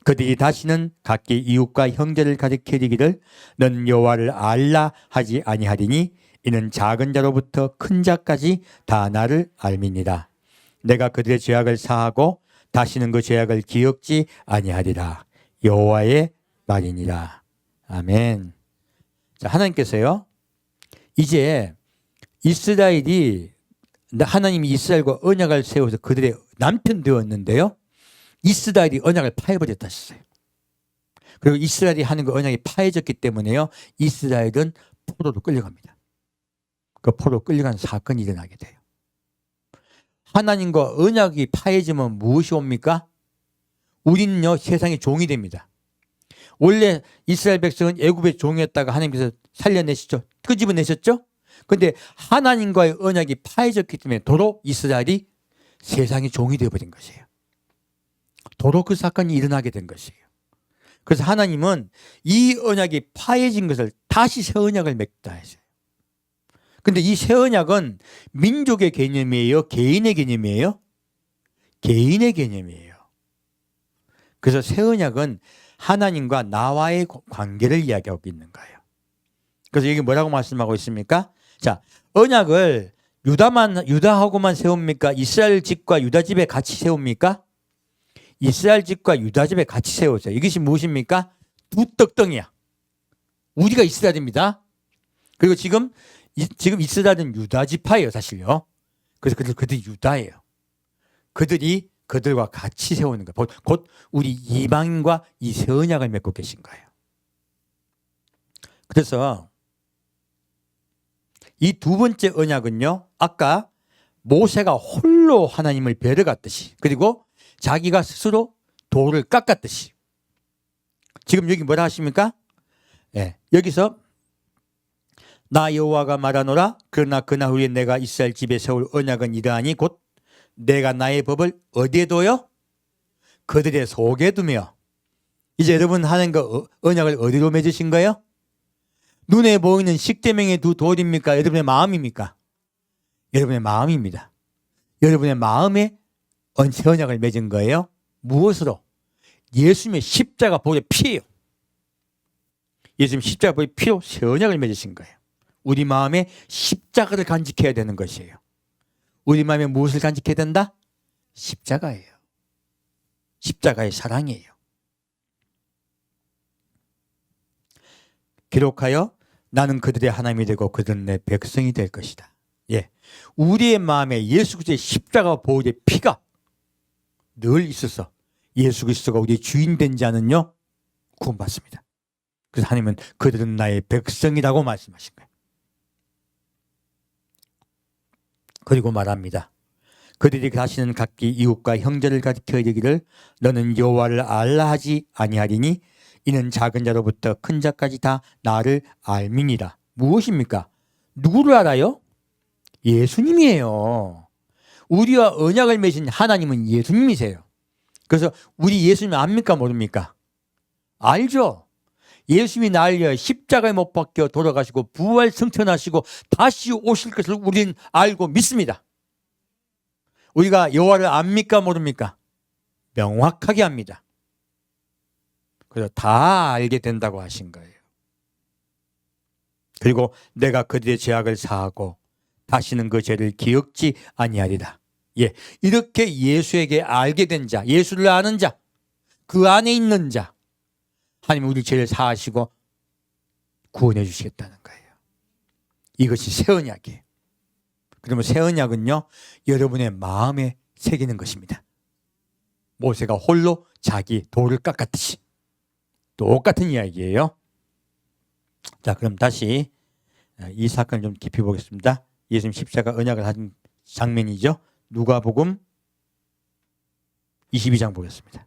그들이 다시는 각기 이웃과 형제를 가리켜 이르기를 넌 여호와를 알라 하지 아니하리니 이는 작은 자로부터 큰 자까지 다 나를 알미니라. 내가 그들의 죄악을 사하고 다시는 그 죄악을 기억지 아니하리라. 여호와의 말이니라. 아멘. 자, 하나님께서요, 이제 하나님이 이스라엘과 언약을 세워서 그들의 남편 되었는데요, 이스라엘이 언약을 파해버렸다 하셨어요. 그리고 이스라엘이 하는 그 언약이 파해졌기 때문에요, 이스라엘은 포로로 끌려갑니다. 그 포로로 끌려가는 사건이 일어나게 돼요. 하나님과 언약이 파해지면 무엇이 옵니까? 우리는요, 세상의 종이 됩니다. 원래 이스라엘 백성은 애굽의 종이었다가 하나님께서 살려내시죠. 끄집어내셨죠. 그런데 하나님과의 언약이 파해졌기 때문에 도로 이스라엘이 세상의 종이 되어버린 것이에요. 도로 그 사건이 일어나게 된 것이에요. 그래서 하나님은 이 언약이 파해진 것을 다시 새 언약을 맺다 했어요. 그런데 이 새 언약은 민족의 개념이에요? 개인의 개념이에요? 개인의 개념이에요. 그래서 새 언약은 하나님과 나와의 관계를 이야기하고 있는 거예요. 그래서 여기 뭐라고 말씀하고 있습니까? 자, 언약을 유다하고만 세웁니까? 이스라엘 집과 유다 집에 같이 세웁니까? 이스라엘 집과 유다 집에 같이 세우세요. 이것이 무엇입니까? 두 떡덩이야. 우리가 이스라엘입니다. 그리고 지금 이스라엘은 유다 지파예요, 사실요. 그래서 그들이 유다예요. 그들이 그들과 같이 세우는 거예요. 곧 우리 이방인과 이 새 언약을 맺고 계신 거예요. 그래서 이 두 번째 언약은요, 아까 모세가 홀로 하나님을 뵈러갔듯이, 그리고 자기가 스스로 돌을 깎았듯이, 지금 여기 뭐라 하십니까? 네, 여기서 나 여호와가 말하노라. 그러나 그날 후에 내가 이스라엘 집에 세울 언약은 이러하니 곧 내가 나의 법을 어디에 둬요? 그들의 속에 두며. 이제 여러분 하는 거 언약을 어디로 맺으신 거예요? 눈에 보이는 십계명의 두 돌입니까? 여러분의 마음입니까? 여러분의 마음입니다. 여러분의 마음에 새 언약을 맺은 거예요. 무엇으로? 예수님의 십자가 보혈의 피예요. 예수님 십자가 보혈의 피로 새 언약을 맺으신 거예요. 우리 마음에 십자가를 간직해야 되는 것이에요. 우리 마음에 무엇을 간직해야 된다? 십자가예요. 십자가의 사랑이에요. 기록하여 나는 그들의 하나님이 되고 그들은 내 백성이 될 것이다. 예, 우리의 마음에 예수 그리스도의 십자가 보혈의 피가 늘 있어서 예수 그리스도가 우리의 주인 된 자는요 구원받습니다. 그래서 하나님은 그들은 나의 백성이라고 말씀하신 거예요. 그리고 말합니다. 그들이 다시는 각기 이웃과 형제를 가리켜 이르기를 너는 여호와를 알라 하지 아니하리니 이는 작은 자로부터 큰 자까지 다 나를 알미니라. 무엇입니까? 누구를 알아요? 예수님이에요. 우리와 언약을 맺은 하나님은 예수님이세요. 그래서 우리 예수님 압니까 모릅니까? 알죠. 예수님이 나를 위하여 십자가에 못 박혀 돌아가시고 부활 승천하시고 다시 오실 것을 우리는 알고 믿습니다. 우리가 여호와를 압니까 모릅니까? 명확하게 압니다. 그래서 다 알게 된다고 하신 거예요. 그리고 내가 그들의 죄악을 사하고 다시는 그 죄를 기억지 아니하리라. 예, 이렇게 예수에게 알게 된 자, 예수를 아는 자, 그 안에 있는 자, 하나님 우리 죄를 사하시고 구원해 주시겠다는 거예요. 이것이 새 언약이에요. 그러면 새 언약은요, 여러분의 마음에 새기는 것입니다. 모세가 홀로 자기 돌을 깎았듯이 똑같은 이야기예요. 자, 그럼 다시 이 사건을 좀 깊이 보겠습니다. 예수님 십자가 언약을 한 장면이죠. 누가복음 22장 보겠습니다.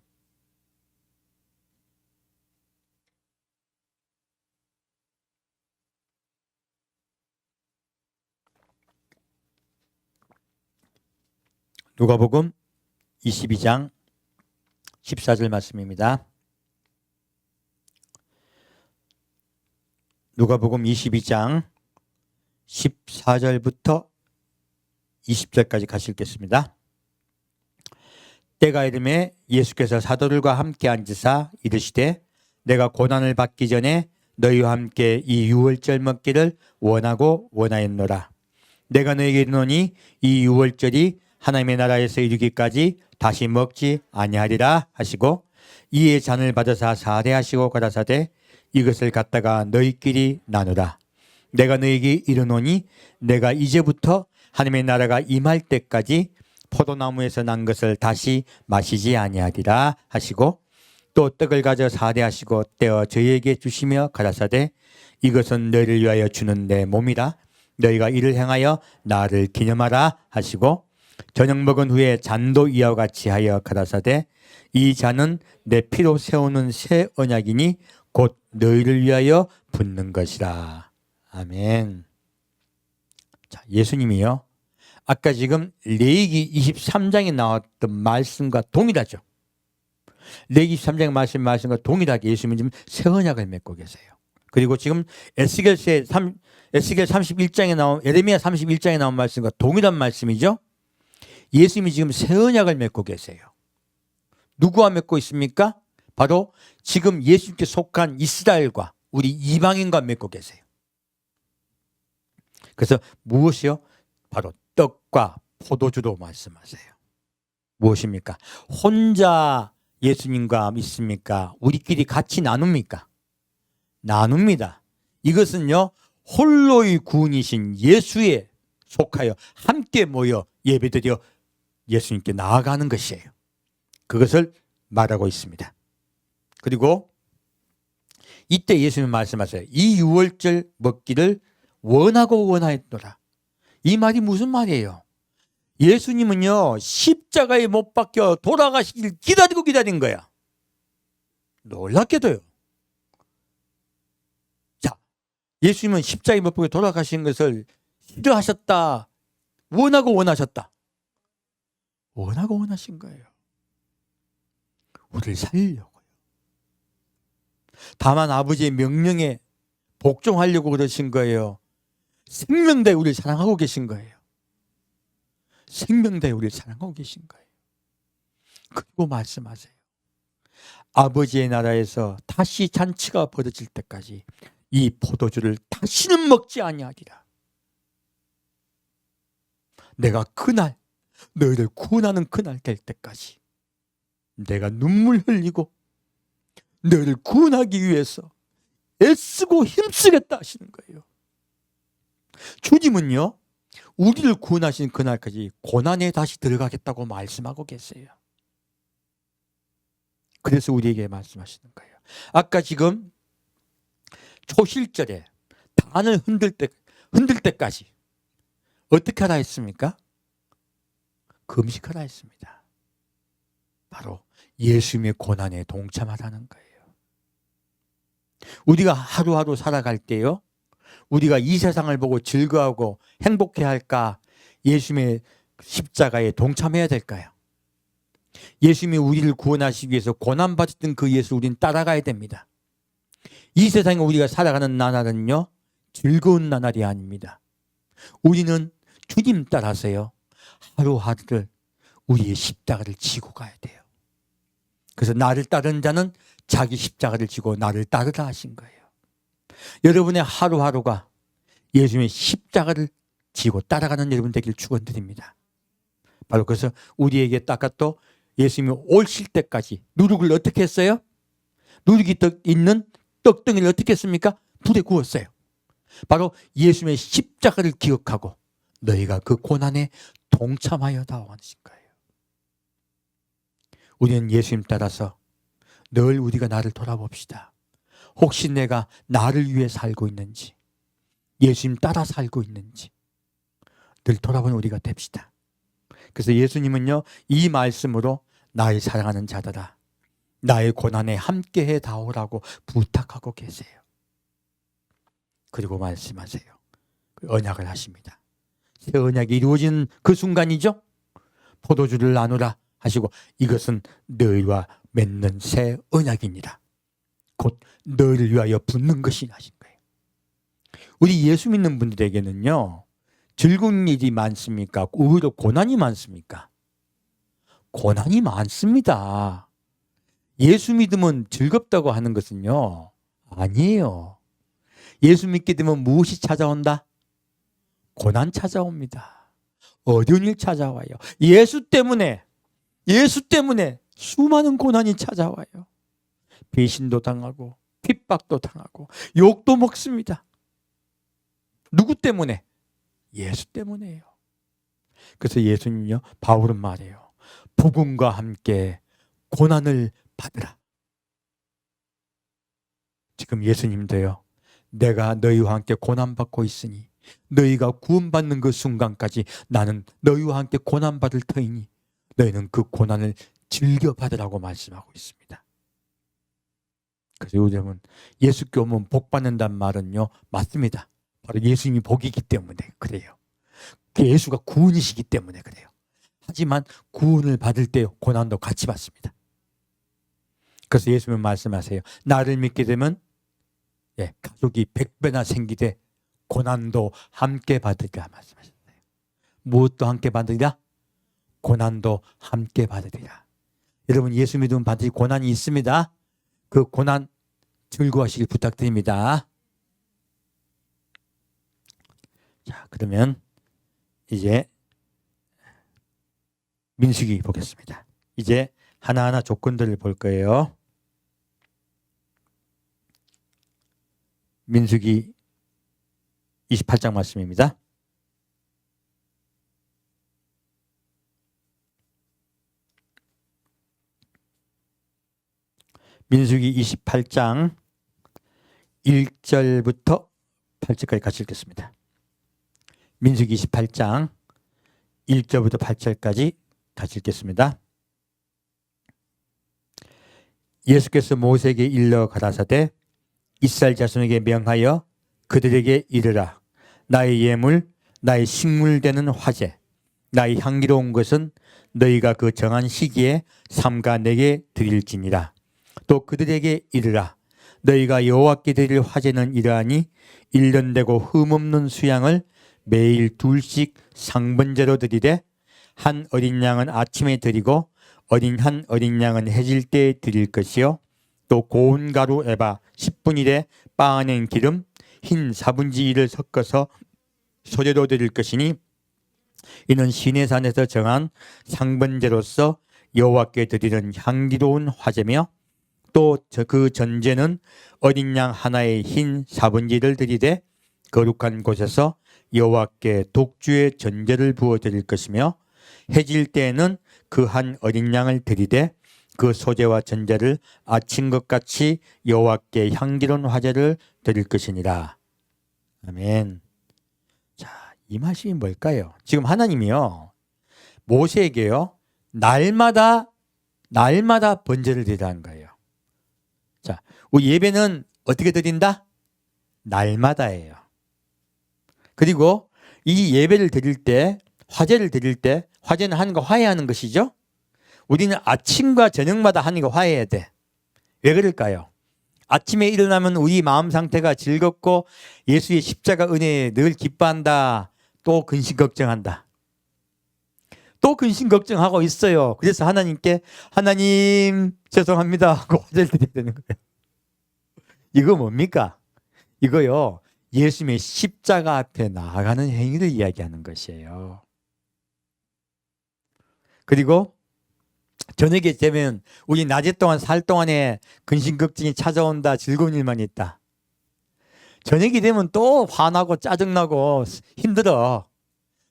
누가복음 22장 14절 말씀입니다. 누가복음 22장 14절부터 20절까지 같이 읽겠습니다. 때가 이름에 예수께서 사도들과 함께 앉으사 이르시되 내가 고난을 받기 전에 너희와 함께 이 유월절 먹기를 원하고 원하였노라. 내가 너희에게 이르노니 이 유월절이 하나님의 나라에서 이르기까지 다시 먹지 아니하리라 하시고 이에 잔을 받으사 사대하시고 가라사대 이것을 갖다가 너희끼리 나누라. 내가 너희에게 이르노니 내가 이제부터 하나님의 나라가 임할 때까지 포도나무에서 난 것을 다시 마시지 아니하리라 하시고 또 떡을 가져 사대하시고 떼어 저희에게 주시며 가라사대 이것은 너희를 위하여 주는 내 몸이라. 너희가 이를 행하여 나를 기념하라 하시고 저녁 먹은 후에 잔도 이와 같이 하여 가라사대 이 잔은 내 피로 세우는 새 언약이니 곧 너희를 위하여 붓는 것이라. 아멘. 자, 예수님이요, 아까 지금 레위기 23장에 나왔던 말씀과 동일하죠. 레위기 23장의 말씀과 동일하게 예수님은 지금 새 언약을 맺고 계세요. 그리고 지금 에스겔 31장에 나온 예레미야 31장에 나온 말씀과 동일한 말씀이죠. 예수님이 지금 새 언약을 맺고 계세요. 누구와 맺고 있습니까? 바로 지금 예수님께 속한 이스라엘과 우리 이방인과 맺고 계세요. 그래서 무엇이요? 바로 떡과 포도주로 말씀하세요. 무엇입니까? 혼자 예수님과 있습니까? 우리끼리 같이 나눕니까? 나눕니다. 이것은요, 홀로의 구원이신 예수에 속하여 함께 모여 예배드려 예수님께 나아가는 것이에요. 그것을 말하고 있습니다. 그리고 이때 예수님 말씀하세요. 이 유월절 먹기를 원하고 원하였노라. 이 말이 무슨 말이에요? 예수님은요, 십자가에 못 박혀 돌아가시길 기다리고 기다린 거야. 놀랍게도요. 자, 예수님은 십자가에 못 박혀 돌아가신 것을 싫어하셨다. 원하고 원하셨다. 원하고 원하신 거예요. 우리를 살리려고요. 다만 아버지의 명령에 복종하려고 그러신 거예요. 생명다에 우리를 사랑하고 계신 거예요. 생명다에 우리를 사랑하고 계신 거예요. 그리고 말씀하세요. 아버지의 나라에서 다시 잔치가 벌어질 때까지 이 포도주를 다시는 먹지 아니하리라. 내가 그날 너희를 구원하는 그날 될 때까지 내가 눈물 흘리고 너희를 구원하기 위해서 애쓰고 힘쓰겠다 하시는 거예요. 주님은요, 우리를 구원하신 그날까지 고난에 다시 들어가겠다고 말씀하고 계세요. 그래서 우리에게 말씀하시는 거예요. 아까 지금 초실절에 단을 흔들 때까지 어떻게 하라 했습니까? 금식하라 했습니다. 바로 예수님의 고난에 동참하라는 거예요. 우리가 하루하루 살아갈 때요, 우리가 이 세상을 보고 즐거워하고 행복해야 할까? 예수님의 십자가에 동참해야 될까요? 예수님이 우리를 구원하시기 위해서 고난받았던 그 예수 우리는 따라가야 됩니다. 이 세상에 우리가 살아가는 나날은요, 즐거운 나날이 아닙니다. 우리는 주님 따라서요, 하루하루를 우리의 십자가를 지고 가야 돼요. 그래서 나를 따르는 자는 자기 십자가를 지고 나를 따르라 하신 거예요. 여러분의 하루하루가 예수님의 십자가를 지고 따라가는 여러분 되길 축원드립니다. 바로 그래서 우리에게 또 예수님이 오실 때까지 누룩을 어떻게 했어요? 누룩이 있는 떡덩이를 어떻게 했습니까? 불에 구웠어요. 바로 예수님의 십자가를 기억하고 너희가 그 고난에 동참하여다 하신 거예요. 우리는 예수님 따라서 늘 우리가 나를 돌아봅시다. 혹시 내가 나를 위해 살고 있는지, 예수님 따라 살고 있는지 늘 돌아보는 우리가 됩시다. 그래서 예수님은요, 이 말씀으로 나의 사랑하는 자들아, 나의 고난에 함께해 다오라고 부탁하고 계세요. 그리고 말씀하세요. 언약을 하십니다. 새 언약이 이루어지는 그 순간이죠. 포도주를 나누라 하시고 이것은 너희와 맺는 새 언약이니라. 곧 너희를 위하여 붓는 것이 하신 거예요. 우리 예수 믿는 분들에게는요, 즐거운 일이 많습니까? 오히려 고난이 많습니까? 고난이 많습니다. 예수 믿으면 즐겁다고 하는 것은요, 아니에요. 예수 믿게 되면 무엇이 찾아온다? 고난 찾아옵니다. 어려운 일 찾아와요. 예수 때문에 수많은 고난이 찾아와요. 배신도 당하고 핍박도 당하고 욕도 먹습니다. 누구 때문에? 예수 때문에요. 그래서 예수님요, 바울은 말해요. 복음과 함께 고난을 받으라. 지금 예수님도요, 내가 너희와 함께 고난받고 있으니 너희가 구원받는 그 순간까지 나는 너희와 함께 고난받을 터이니 너희는 그 고난을 즐겨받으라고 말씀하고 있습니다. 그래서 요즘은 예수께 오면 복 받는다는 말은요, 맞습니다. 바로 예수님이 복이기 때문에 그래요. 예수가 구원이시기 때문에 그래요. 하지만 구원을 받을 때 고난도 같이 받습니다. 그래서 예수님은 말씀하세요. 나를 믿게 되면 가족이 100배나 생기되 고난도 함께 받으리라 말씀하셨어요. 무엇도 함께 받으리라? 고난도 함께 받으리라. 여러분, 예수 믿으면 반드시 고난이 있습니다. 그 고난 즐거워하시길 부탁드립니다. 자, 그러면 이제 민수기 보겠습니다. 이제 하나하나 조건들을 볼 거예요. 민수기 28장 말씀입니다. 민수기 28장 1절부터 8절까지 같이 읽겠습니다. 민수기 28장 1절부터 8절까지 같이 읽겠습니다. 예수께서 모세에게 일러 가라사대 이스라엘 자손에게 명하여 그들에게 이르라. 나의 예물, 나의 식물되는 화제, 나의 향기로운 것은 너희가 그 정한 시기에 삼가 내게 드릴지니라. 또 그들에게 이르라. 너희가 여호와께 드릴 화제는 이러하니 1년 되고 흠없는 수양을 매일 2씩 상번제로 드리되 한 어린 양은 아침에 드리고 한 어린 양은 해질 때에 드릴 것이요 또 고운 가루 에바 10분의 1에 빻아낸 기름 흰 4분의 1을 섞어서 소재로 드릴 것이니 이는 시내산에서 정한 상번제로서 여호와께 드리는 향기로운 화제며 또 그 전제는 어린 양 하나의 흰 4분의 1을 드리되 거룩한 곳에서 여호와께 독주의 전제를 부어 드릴 것이며 해질 때에는 그 한 어린 양을 드리되 그 소재와 전제를 아침것 같이 여호와께 향기로운 화제를 드릴 것이니라. 아멘. 자, 이 말씀이 뭘까요? 지금 하나님이요 모세에게요 날마다 번제를 드리라는 거예요. 자, 우리 예배는 어떻게 드린다? 날마다예요. 그리고 이 예배를 드릴 때, 화제를 드릴 때, 화제는 하는 거 화해하는 것이죠. 우리는 아침과 저녁마다 하는 거 화해해야 돼. 왜 그럴까요? 아침에 일어나면 우리 마음 상태가 즐겁고 예수의 십자가 은혜에 늘 기뻐한다. 또 근심 걱정한다. 또 근심 걱정하고 있어요. 그래서 하나님께 하나님 죄송합니다 하고 화제를 드려야 되는 거예요. 이거 뭡니까? 이거요 예수님의 십자가 앞에 나아가는 행위를 이야기하는 것이에요. 그리고 저녁에 되면 우리 낮에 동안 살 동안에 근심 걱정이 찾아온다. 즐거운 일만 있다. 저녁이 되면 또 화나고 짜증나고 힘들어.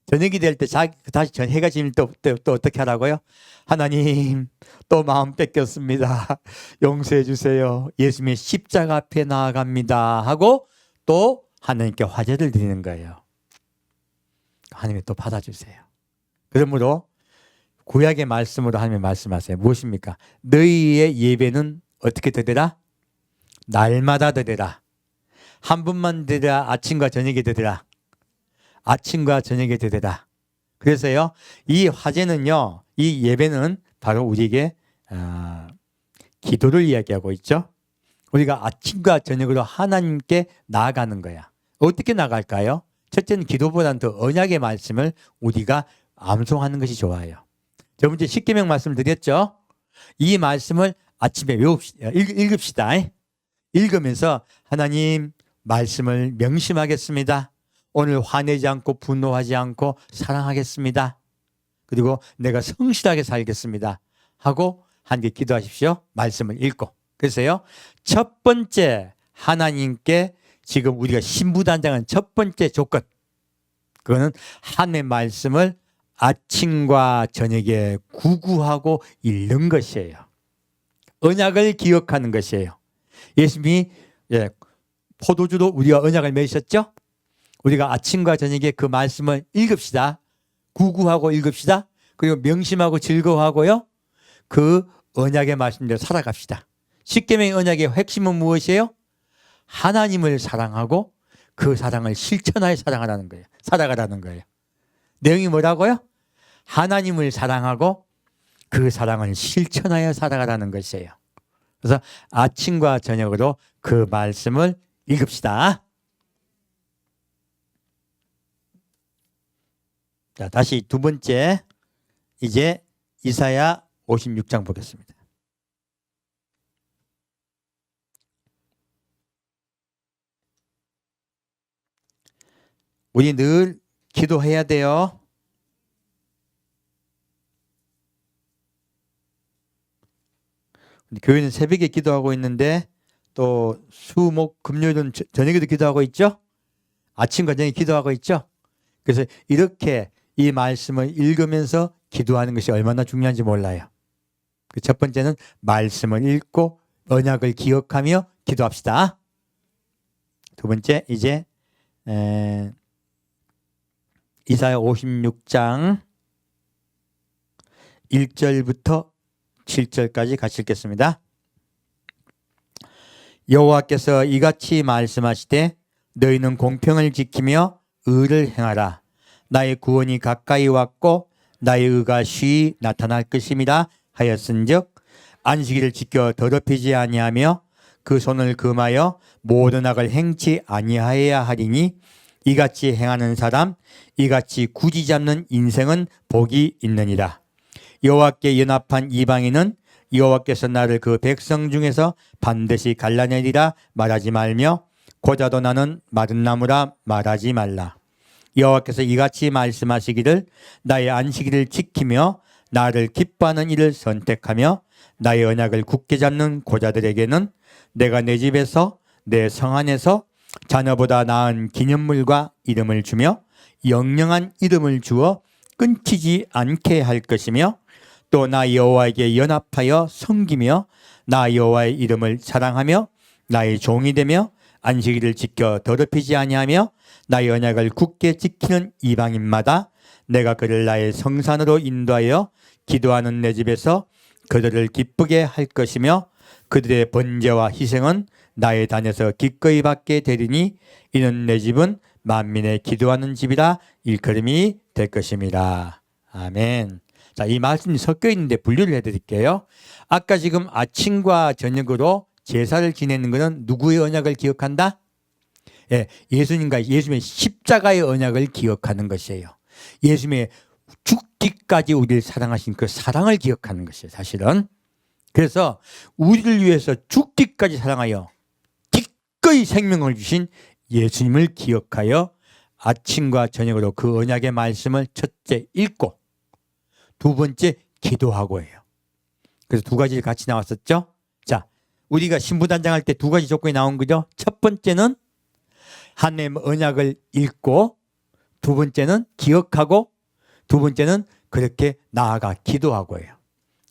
저녁이 될 때 다시 해가 지면 또 어떻게 하라고요? 하나님 또 마음 뺏겼습니다. 용서해 주세요. 예수님의 십자가 앞에 나아갑니다 하고 또 하나님께 화제를 드리는 거예요. 하나님이 또 받아주세요. 그러므로 구약의 말씀으로 하나님이 말씀하세요. 무엇입니까? 너희의 예배는 어떻게 드리라? 날마다 드리라. 한 번만 드리라. 아침과 저녁에 드리라. 아침과 저녁에 드리라. 그래서요 이 화제는요 이 예배는 바로 우리에게 기도를 이야기하고 있죠. 우리가 아침과 저녁으로 하나님께 나아가는 거야. 어떻게 나갈까요? 첫째는 기도보다는 더 언약의 말씀을 우리가 암송하는 것이 좋아요. 저 번째 십계명 말씀을 드렸죠. 이 말씀을 아침에 읽읍시다. 읽으면서 하나님 말씀을 명심하겠습니다. 오늘 화내지 않고 분노하지 않고 사랑하겠습니다. 그리고 내가 성실하게 살겠습니다. 하고 함께 기도하십시오. 말씀을 읽고. 그래서요. 첫 번째 하나님께 지금 우리가 신부단장한 첫 번째 조건. 그거는 하나님의 말씀을 아침과 저녁에 구구하고 읽는 것이에요. 언약을 기억하는 것이에요. 예수님이 포도주로 우리가 언약을 맺으셨죠? 우리가 아침과 저녁에 그 말씀을 읽읍시다. 구구하고 읽읍시다. 그리고 명심하고 즐거워하고요. 그 언약의 말씀대로 살아갑시다. 십계명의 언약의 핵심은 무엇이에요? 하나님을 사랑하고 그 사랑을 실천하여 사랑하라는 거예요. 살아가라는 거예요. 내용이 뭐라고요? 하나님을 사랑하고 그 사랑을 실천하여 살아가라는 것이에요. 그래서 아침과 저녁으로 그 말씀을 읽읍시다. 자, 다시 두 번째 이제 이사야 56장 보겠습니다. 우리 늘 기도해야 돼요. 교회는 새벽에 기도하고 있는데 또 수, 목, 금요일은 저녁에도 기도하고 있죠. 아침과 저녁에 기도하고 있죠. 그래서 이렇게 이 말씀을 읽으면서 기도하는 것이 얼마나 중요한지 몰라요. 첫 번째는 말씀을 읽고 언약을 기억하며 기도합시다. 두 번째, 이제 이사야 56장 1절부터 7절까지 같이 읽겠습니다. 여호와께서 이같이 말씀하시되 너희는 공평을 지키며 의를 행하라. 나의 구원이 가까이 왔고 나의 의가 쉬이 나타날 것임이라 하였은즉 안식일을 지켜 더럽히지 아니하며 그 손을 금하여 모든 악을 행치 아니하여야 하리니 이같이 행하는 사람 이같이 굳이 잡는 인생은 복이 있느니라. 여호와께 연합한 이방인은 여호와께서 나를 그 백성 중에서 반드시 갈라내리라 말하지 말며 고자도 나는 마른 나무라 말하지 말라. 여호와께서 이같이 말씀하시기를 나의 안식일을 지키며 나를 기뻐하는 일을 선택하며 나의 언약을 굳게 잡는 고자들에게는 내가 내 집에서 내 성 안에서 자녀보다 나은 기념물과 이름을 주며 영영한 이름을 주어 끊기지 않게 할 것이며 또 나 여호와에게 연합하여 섬기며 나 여호와의 이름을 사랑하며 나의 종이 되며 안식일을 지켜 더럽히지 아니하며 나의 언약을 굳게 지키는 이방인마다 내가 그를 나의 성산으로 인도하여 기도하는 내 집에서 그들을 기쁘게 할 것이며 그들의 번제와 희생은 나의 단에서 기꺼이 받게 되리니 이는 내 집은 만민의 기도하는 집이라 일컬음이 될 것입니다. 아멘. 자, 이 말씀이 섞여 있는데 분류를 해드릴게요. 아까 지금 아침과 저녁으로 제사를 지내는 것은 누구의 언약을 기억한다? 예, 예수님의 십자가의 언약을 기억하는 것이에요. 예수님의 죽기까지 우리를 사랑하신 그 사랑을 기억하는 것이에요, 사실은. 그래서 우리를 위해서 죽기까지 사랑하여 기꺼이 생명을 주신 예수님을 기억하여 아침과 저녁으로 그 언약의 말씀을 첫째 읽고 두 번째 기도하고 해요. 그래서 두 가지를 같이 나왔었죠. 자, 우리가 신부단장할 때 두 가지 조건이 나온 거죠. 첫 번째는 하나님의 언약을 읽고 두 번째는 기억하고 두 번째는 그렇게 나아가 기도하고 해요.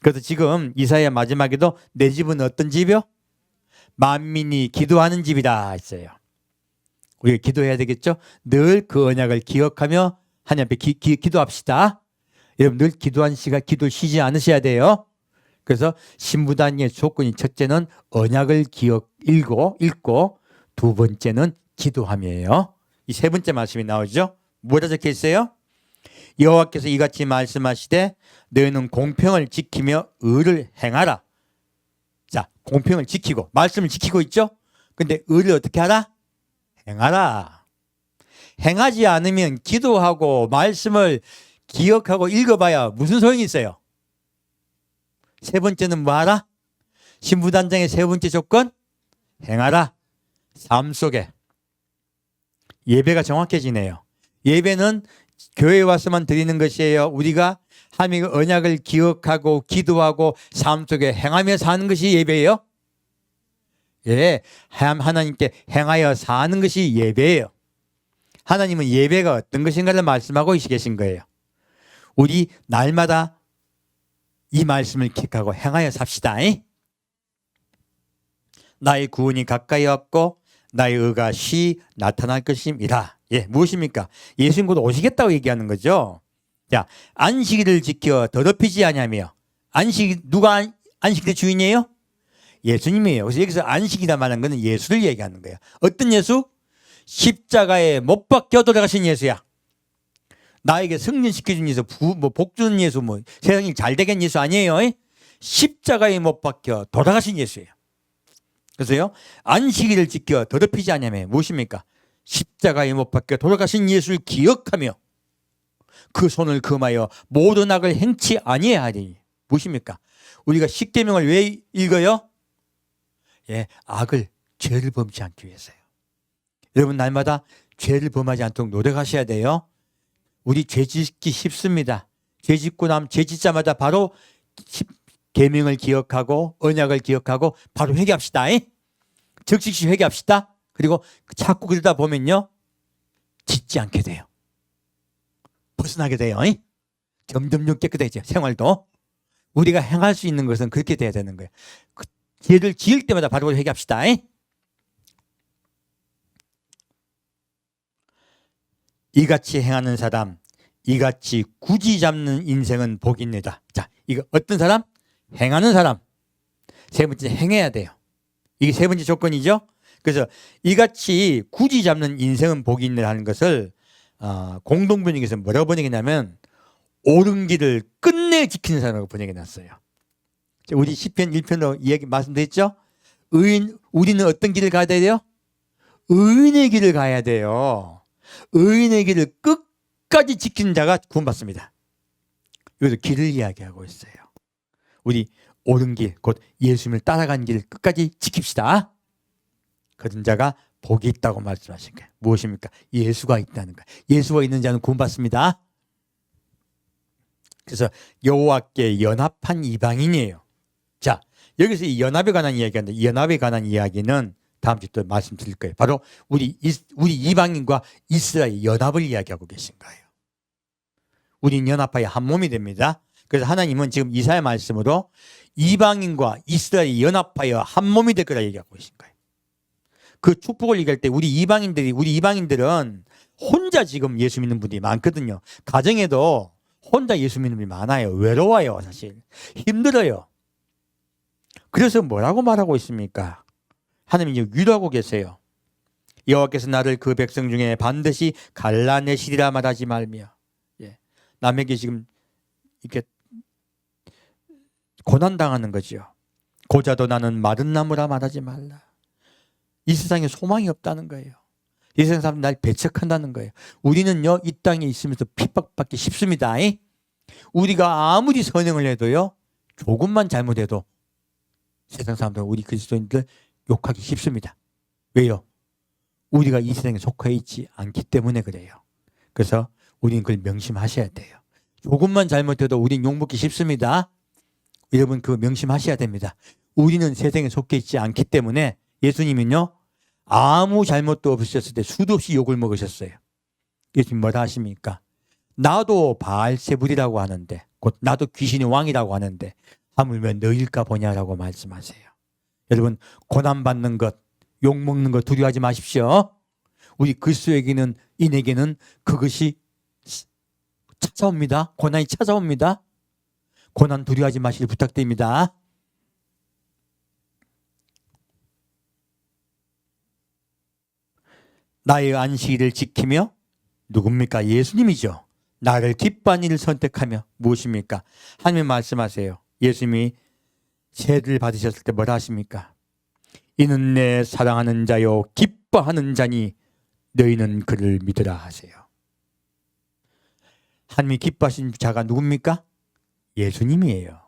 그래서 지금 이사야 마지막에도 내 집은 어떤 집이요? 만민이 기도하는 집이다 했어요. 우리가 기도해야 되겠죠? 늘 그 언약을 기억하며 하나님 앞에 기도합시다. 여러분 늘 기도한 시간 기도 쉬지 않으셔야 돼요. 그래서 신부단의 조건이 첫째는 언약을 읽고 두 번째는 기도함이에요. 이 세 번째 말씀이 나오죠. 뭐라 적혀 있어요? 여호와께서 이같이 말씀하시되 너희는 공평을 지키며 의를 행하라. 자, 공평을 지키고 말씀을 지키고 있죠. 근데 의를 어떻게 하라? 행하라. 행하지 않으면 기도하고 말씀을 기억하고 읽어봐야 무슨 소용이 있어요? 세 번째는 뭐 하라? 신부단장의 세 번째 조건? 행하라. 삶 속에 예배가 정확해지네요. 예배는 교회에 와서만 드리는 것이에요. 우리가 하나님의 언약을 기억하고 기도하고 삶 속에 행하며 사는 것이 예배예요. 예, 하나님께 행하여 사는 것이 예배예요. 하나님은 예배가 어떤 것인가를 말씀하고 계신 거예요. 우리 날마다 이 말씀을 기억하고 행하여 삽시다. 나의 구원이 가까이 왔고 나의 의가 쉬이 나타날 것임이라. 예, 무엇입니까? 예수님 곧 오시겠다고 얘기하는 거죠. 자, 안식일을 지켜 더럽히지 아니하며 누가 안식일의 주인이에요? 예수님이에요. 그래서 여기서 안식이라 말하는 것은 예수를 얘기하는 거예요. 어떤 예수? 십자가에 못 박혀 돌아가신 예수야. 나에게 승진시켜준 예수, 복 주는 예수, 세상이 잘 되겠는 예수 아니에요. 십자가에 못 박혀 돌아가신 예수예요. 그래서요, 안식일을 지켜 더럽히지 않으면 무엇입니까? 십자가에 못 박혀 돌아가신 예수를 기억하며 그 손을 금하여 모든 악을 행치 아니하리니. 무엇입니까? 우리가 십계명을 왜 읽어요? 예, 죄를 범치 않기 위해서요. 여러분 날마다 죄를 범하지 않도록 노력하셔야 돼요. 우리 죄 짓기 쉽습니다. 죄 짓고 나면 죄 짓자마자 바로 계명을 기억하고 언약을 기억하고 바로 회개합시다. 즉시 회개합시다. 그리고 자꾸 그러다 보면요, 짓지 않게 돼요. 벗어나게 돼요. 점점 깨끗해져요. 생활도. 우리가 행할 수 있는 것은 그렇게 돼야 되는 거예요. 죄를 지을 때마다 바로 회개합시다. 이같이 행하는 사람, 이같이 굳이 잡는 인생은 복입니다. 자, 이거 어떤 사람? 행하는 사람. 세 번째, 행해야 돼요. 이게 세 번째 조건이죠. 그래서 이같이 굳이 잡는 인생은 복이 있느라는 것을 공동번역에서 뭐라고 번역했냐면 옳은 길을 끝내 지키는 사람으로 번역해놨어요. 우리 시편 1편으로 이야기 말씀드렸죠. 우리는 어떤 길을 가야 돼요? 의인의 길을 가야 돼요. 의인의 길을 끝까지 지키는 자가 구원받습니다. 여기서 길을 이야기하고 있어요. 우리 옳은 길, 곧 예수님을 따라간 길 끝까지 지킵시다. 그런 자가 복이 있다고 말씀하신 거예요. 무엇입니까? 예수가 있다는 거예요. 예수가 있는 자는 구원받습니다. 그래서 여호와께 연합한 이방인이에요. 자, 여기서 이 연합에 관한 이야기하는데 이 연합에 관한 이야기는 다음 주에 또 말씀드릴 거예요. 바로 우리 이방인과 이스라엘 연합을 이야기하고 계신 거예요. 우리는 연합하여 한 몸이 됩니다. 그래서 하나님은 지금 이사야 말씀으로 이방인과 이스라엘이 연합하여 한 몸이 될 거라 얘기하고 계신 거예요. 그 축복을 얘기할 때 우리 이방인들은 혼자 지금 예수 믿는 분들이 많거든요. 가정에도 혼자 예수 믿는 분이 많아요. 외로워요, 사실. 힘들어요. 그래서 뭐라고 말하고 있습니까? 하나님이 이제 위로하고 계세요. 여호와께서 나를 그 백성 중에 반드시 갈라내시리라 말하지 말며. 예. 남에게 지금 이렇게 고난당하는 거죠. 고자도 나는 마른 나무라 말하지 말라. 이 세상에 소망이 없다는 거예요. 이 세상 사람들이 날 배척한다는 거예요. 우리는요, 이 땅에 있으면서 핍박받기 쉽습니다. 우리가 아무리 선행을 해도요, 조금만 잘못해도 세상 사람들은 우리 그리스도인들 욕하기 쉽습니다. 왜요? 우리가 이 세상에 속해 있지 않기 때문에 그래요. 그래서 우리는 그걸 명심하셔야 돼요. 조금만 잘못해도 우리는 욕먹기 쉽습니다. 여러분 그거 명심하셔야 됩니다. 우리는 세상에 속해 있지 않기 때문에 예수님은요, 아무 잘못도 없으셨을 때 수도 없이 욕을 먹으셨어요. 예수님 뭐라 하십니까? 나도 바알세불이라고 하는데, 곧 나도 귀신의 왕이라고 하는데 하물며 너일까 보냐라고 말씀하세요. 여러분 고난받는 것, 욕먹는 것 두려워하지 마십시오. 우리 그리스도인에게는 그것이 찾아옵니다. 고난이 찾아옵니다. 고난 두려워하지 마시길 부탁드립니다. 나의 안식일을 지키며 누굽니까? 예수님이죠. 나를 기뻐한 일을 선택하며 무엇입니까? 하나님 말씀하세요. 예수님이 세를 받으셨을 때 뭐라 하십니까? 이는 내 사랑하는 자요 기뻐하는 자니 너희는 그를 믿으라 하세요. 하나님이 기뻐하신 자가 누굽니까? 예수님이에요.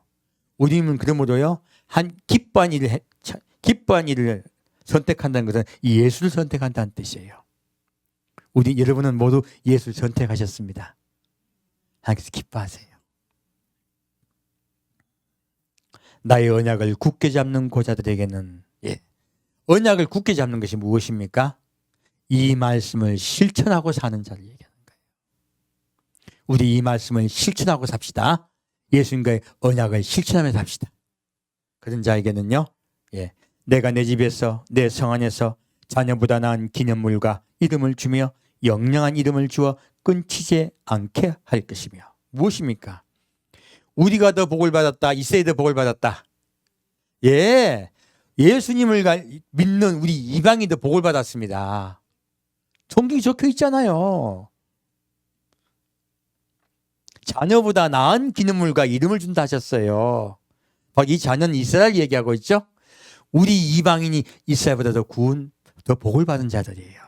우리는 그러므로요, 기뻐한 일을 선택한다는 것은 예수를 선택한다는 뜻이에요. 여러분은 모두 예수를 선택하셨습니다. 하나님께서 기뻐하세요. 나의 언약을 굳게 잡는 고자들에게는, 언약을 굳게 잡는 것이 무엇입니까? 이 말씀을 실천하고 사는 자를 얘기하는 거예요. 우리 이 말씀을 실천하고 삽시다. 예수님과의 언약을 실천하면서 삽시다. 그런 자에게는요, 내가 내 집에서 내 성 안에서 자녀보다 나은 기념물과 이름을 주며 영영한 이름을 주어 끊기지 않게 할 것이며. 무엇입니까? 우리가 더 복을 받았다. 이스라엘이 더 복을 받았다. 예수님을 믿는 우리 이방이 더 복을 받았습니다. 성경이 적혀 있잖아요. 자녀보다 나은 기념물과 이름을 준다 하셨어요. 바로 이 자녀는 이스라엘 얘기하고 있죠. 우리 이방인이 이스라엘보다 더 복을 받은 자들이에요.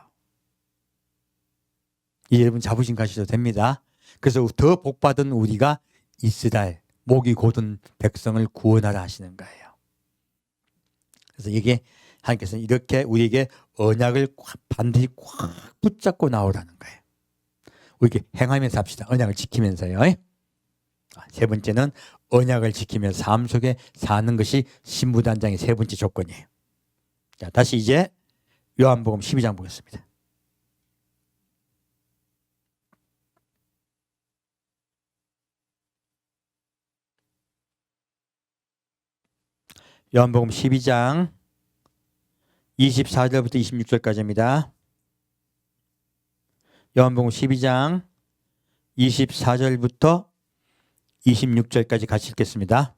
여러분 자부심 가셔도 됩니다. 그래서 더 복받은 우리가 이스라엘, 목이 곧은 백성을 구원하라 하시는 거예요. 그래서 이게 하나님께서는 이렇게 우리에게 언약을 반드시 꽉 붙잡고 나오라는 거예요. 우리 이렇게 행하면서 합시다. 언약을 지키면서요. 세 번째는 언약을 지키면서 삶 속에 사는 것이 신부단장의 세 번째 조건이에요. 자, 다시 이제 요한복음 12장 보겠습니다. 요한복음 12장 24절부터 26절까지입니다. 요한복음 12장 24절부터 26절까지 같이 읽겠습니다.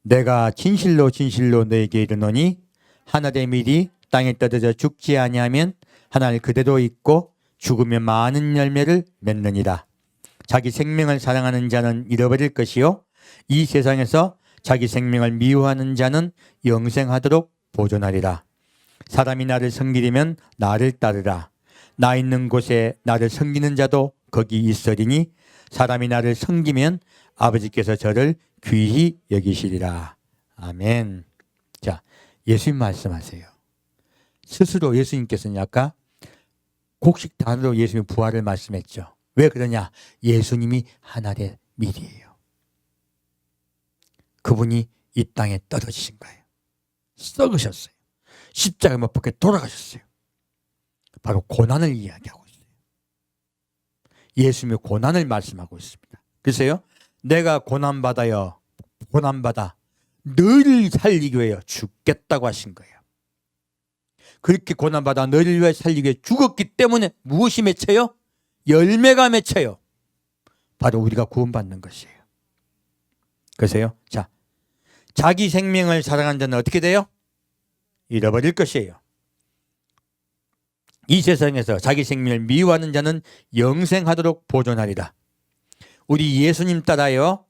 내가 진실로 진실로 너에게 이르노니 하나되 밀이 땅에 떨어져 죽지 아니하면 하늘 그대로 있고 죽으면 많은 열매를 맺느니라. 자기 생명을 사랑하는 자는 잃어버릴 것이요 이 세상에서 자기 생명을 미워하는 자는 영생하도록 보존하리라. 사람이 나를 섬기려면 나를 따르라. 나 있는 곳에 나를 섬기는 자도 거기 있으리니 사람이 나를 섬기면 아버지께서 저를 귀히 여기시리라. 아멘. 자, 예수님 말씀하세요. 스스로 예수님께서는 아까 곡식 단어로 예수님 부활을 말씀했죠. 왜 그러냐? 예수님이 하나의 밀이에요. 그분이 이 땅에 떨어지신 거예요. 썩으셨어요. 십자가에 못 박혀 돌아가셨어요. 바로 고난을 이야기하고 있어요. 예수님의 고난을 말씀하고 있습니다. 그래서요, 내가 고난받아 너를 살리기 위해 죽겠다고 하신 거예요. 그렇게 고난받아 너를 위해 살리기 위해 죽었기 때문에 무엇이 맺혀요? 열매가 맺혀요. 바로 우리가 구원받는 것이에요. 그래서요, 자, 자기 생명을 사랑하는 자는 어떻게 돼요? 잃어버릴 것이에요. 이 세상에서 자기 생명을 미워하는 자는 영생하도록 보존하리라. 우리 예수님 따라요.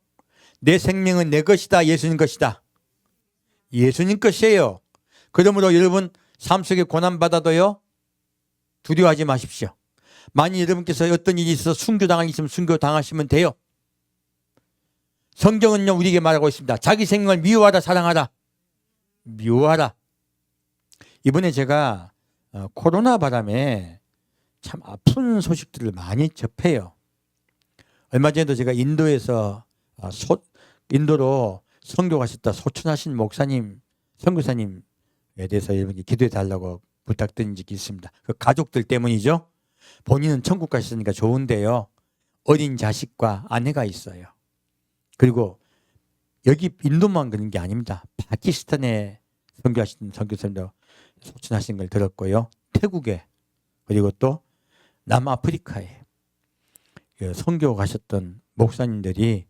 내 생명은 내 것이다. 예수님 것이다. 예수님 것이에요. 그러므로 여러분 삶 속에 고난받아도요, 두려워하지 마십시오. 만약 여러분께서 어떤 일이 있어서 순교당할 있으면 순교당하시면 돼요. 성경은요, 우리에게 말하고 있습니다. 자기 생명을 미워하라, 사랑하라. 미워하라. 이번에 제가 코로나 바람에 참 아픈 소식들을 많이 접해요. 얼마 전에도 제가 인도에서 인도로 선교 가셨다 소천하신 목사님, 선교사님에 대해서 여러분이 기도해 달라고 부탁드린 적이 있습니다. 그 가족들 때문이죠. 본인은 천국 가셨으니까 좋은데요, 어린 자식과 아내가 있어요. 그리고 여기 인도만 그런 게 아닙니다. 파키스탄에 선교하신 선교사님도 소천하신 걸 들었고요. 태국에, 그리고 또 남아프리카에 선교 가셨던 목사님들이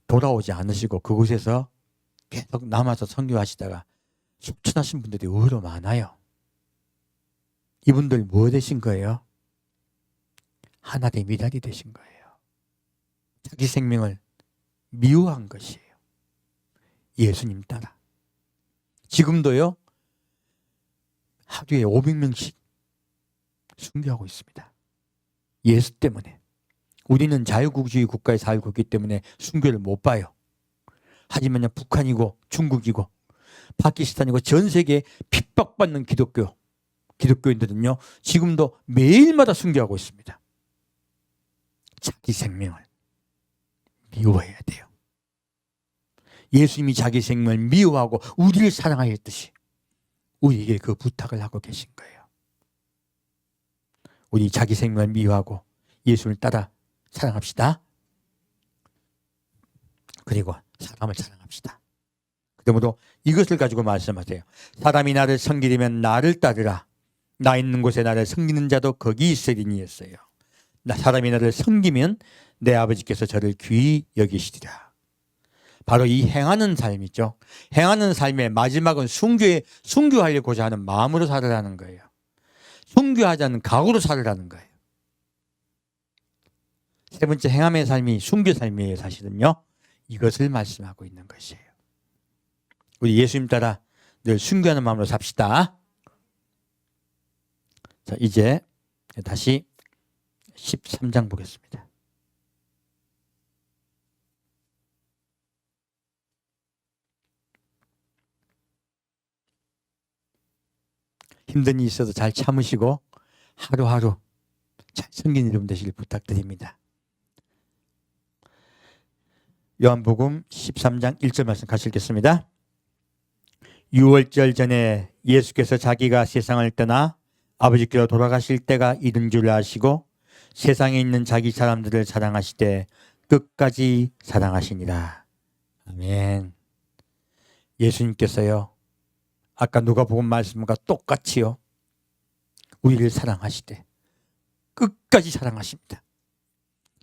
돌아오지 않으시고 그곳에서 계속 남아서 선교하시다가 소천하신 분들이 의외로 많아요. 이분들 뭐 되신 거예요? 하나의 미랄이 되신 거예요. 자기 생명을 미워한 것이에요. 예수님 따라. 지금도요, 하루에 500명씩 순교하고 있습니다. 예수 때문에. 우리는 자유국주의 국가에 살고 있기 때문에 순교를 못 봐요. 하지만 북한이고 중국이고 파키스탄이고 전 세계에 핍박받는 기독교인들은요, 지금도 매일마다 순교하고 있습니다. 자기 생명을 미워해야 돼요. 예수님이 자기 생명을 미워하고 우리를 사랑하였듯이 우리에게 그 부탁을 하고 계신 거예요. 우리 자기 생명을 미워하고 예수를 따라 사랑합시다. 그리고 사람을 사랑합시다. 그러므로 이것을 가지고 말씀하세요. 사람이 나를 섬기려면 나를 따르라. 나 있는 곳에 나를 섬기는 자도 거기 있으리니 했어요. 사람이 나를 섬기면 내 아버지께서 저를 귀히 여기시리라. 바로 이 행하는 삶이죠. 행하는 삶의 마지막은 순교하려고자 하는 마음으로 살으라는 거예요. 순교하자는 각오로 살으라는 거예요. 세 번째 행함의 삶이 순교 삶이에요. 사실은요, 이것을 말씀하고 있는 것이에요. 우리 예수님 따라 늘 순교하는 마음으로 삽시다. 자, 이제 다시 13장 보겠습니다. 힘든 일이 있어도 잘 참으시고 하루하루 잘 섬기는 여러분 되시길 부탁드립니다. 요한복음 13장 1절 말씀 같이 읽겠습니다. 유월절 전에 예수께서 자기가 세상을 떠나 아버지께로 돌아가실 때가 이른 줄 아시고 세상에 있는 자기 사람들을 사랑하시되 끝까지 사랑하시니라. 아멘. 예수님께서요, 아까 누가복음 말씀과 똑같이요, 우리를 사랑하시되 끝까지 사랑하십니다.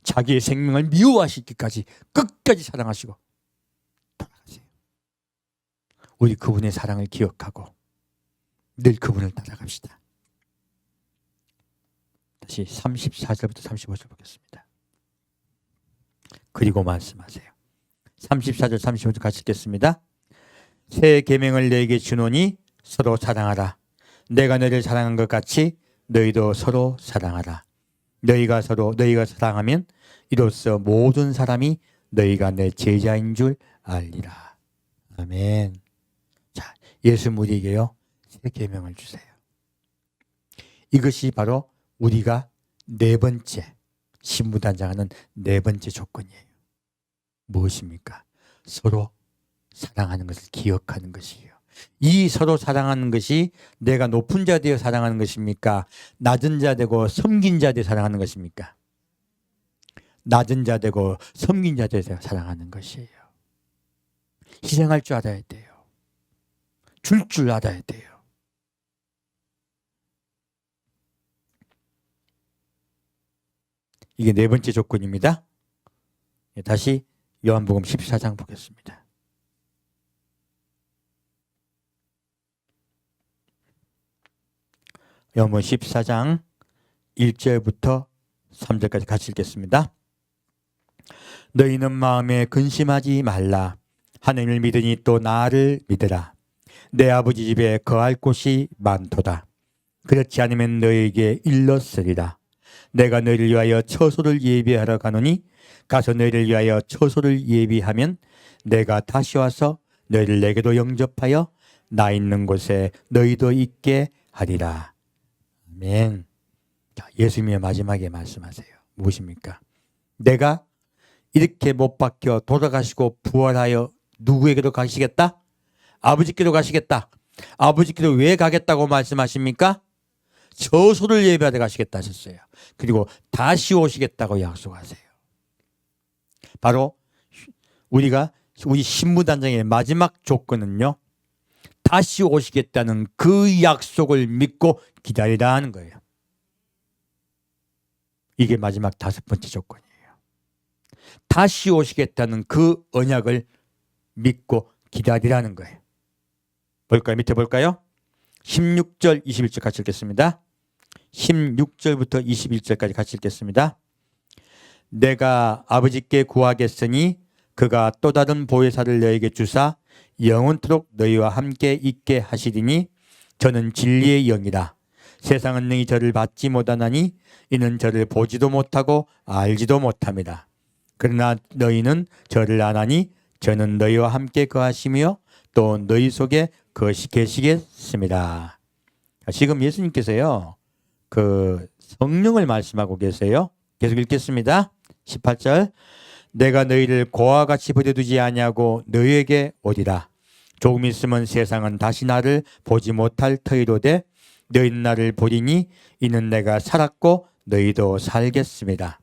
자기의 생명을 미워하시기까지 끝까지 사랑하시고 돌아가세요. 우리 그분의 사랑을 기억하고 늘 그분을 따라갑시다. 다시 34절부터 35절 보겠습니다. 그리고 말씀하세요. 34절 35절 같이 읽겠습니다. 새 계명을 너에게 주노니 서로 사랑하라. 내가 너희를 사랑한 것 같이 너희도 서로 사랑하라. 너희가 사랑하면 이로써 모든 사람이 너희가 내 제자인 줄 알리라. 아멘. 자, 예수 우리에게요, 새 계명을 주세요. 이것이 바로 우리가 네 번째 신부단장하는 네 번째 조건이에요. 무엇입니까? 서로 사랑하는 것을 기억하는 것이에요. 이 서로 사랑하는 것이 내가 높은 자 되어 사랑하는 것입니까? 낮은 자 되고 섬긴 자 되어 사랑하는 것입니까? 낮은 자 되고 섬긴 자 되어 사랑하는 것이에요. 희생할 줄 알아야 돼요. 줄 알아야 돼요. 이게 네 번째 조건입니다. 다시 요한복음 14장 보겠습니다. 요한복음 14장 1절부터 3절까지 같이 읽겠습니다. 너희는 마음에 근심하지 말라. 하나님을 믿으니 또 나를 믿으라. 내 아버지 집에 거할 곳이 많도다. 그렇지 않으면 너희에게 일렀으리라. 내가 너희를 위하여 처소를 예비하러 가노니 가서 너희를 위하여 처소를 예비하면 내가 다시 와서 너희를 내게도 영접하여 나 있는 곳에 너희도 있게 하리라. 아멘. 자, 예수님의 마지막에 말씀하세요. 무엇입니까? 내가 이렇게 못 박혀 돌아가시고 부활하여 누구에게로 가시겠다? 아버지께로 가시겠다. 아버지께로 왜 가겠다고 말씀하십니까? 처소를 예비하러 가시겠다 하셨어요. 그리고 다시 오시겠다고 약속하세요. 바로 우리 신부단장의 마지막 조건은요, 다시 오시겠다는 그 약속을 믿고 기다리라는 거예요. 이게 마지막 다섯 번째 조건이에요. 다시 오시겠다는 그 언약을 믿고 기다리라는 거예요. 볼까요? 밑에 볼까요? 16절 21절 같이 읽겠습니다. 16절부터 21절까지 같이 읽겠습니다. 내가 아버지께 구하겠으니 그가 또 다른 보혜사를 너에게 주사 영원토록 너희와 함께 있게 하시리니 저는 진리의 영이라. 세상은 능히 저를 받지 못하나니 이는 저를 보지도 못하고 알지도 못합니다. 그러나 너희는 저를 아나니 저는 너희와 함께 거하시며 또 너희 속에 계시겠습니다. 지금 예수님께서요, 그 성령을 말씀하고 계세요. 계속 읽겠습니다. 18절. 내가 너희를 고와 같이 버려두지 아니하고 너희에게 오리라. 조금 있으면 세상은 다시 나를 보지 못할 터이로되 너희는 나를 보리니 이는 내가 살았고 너희도 살겠습니다.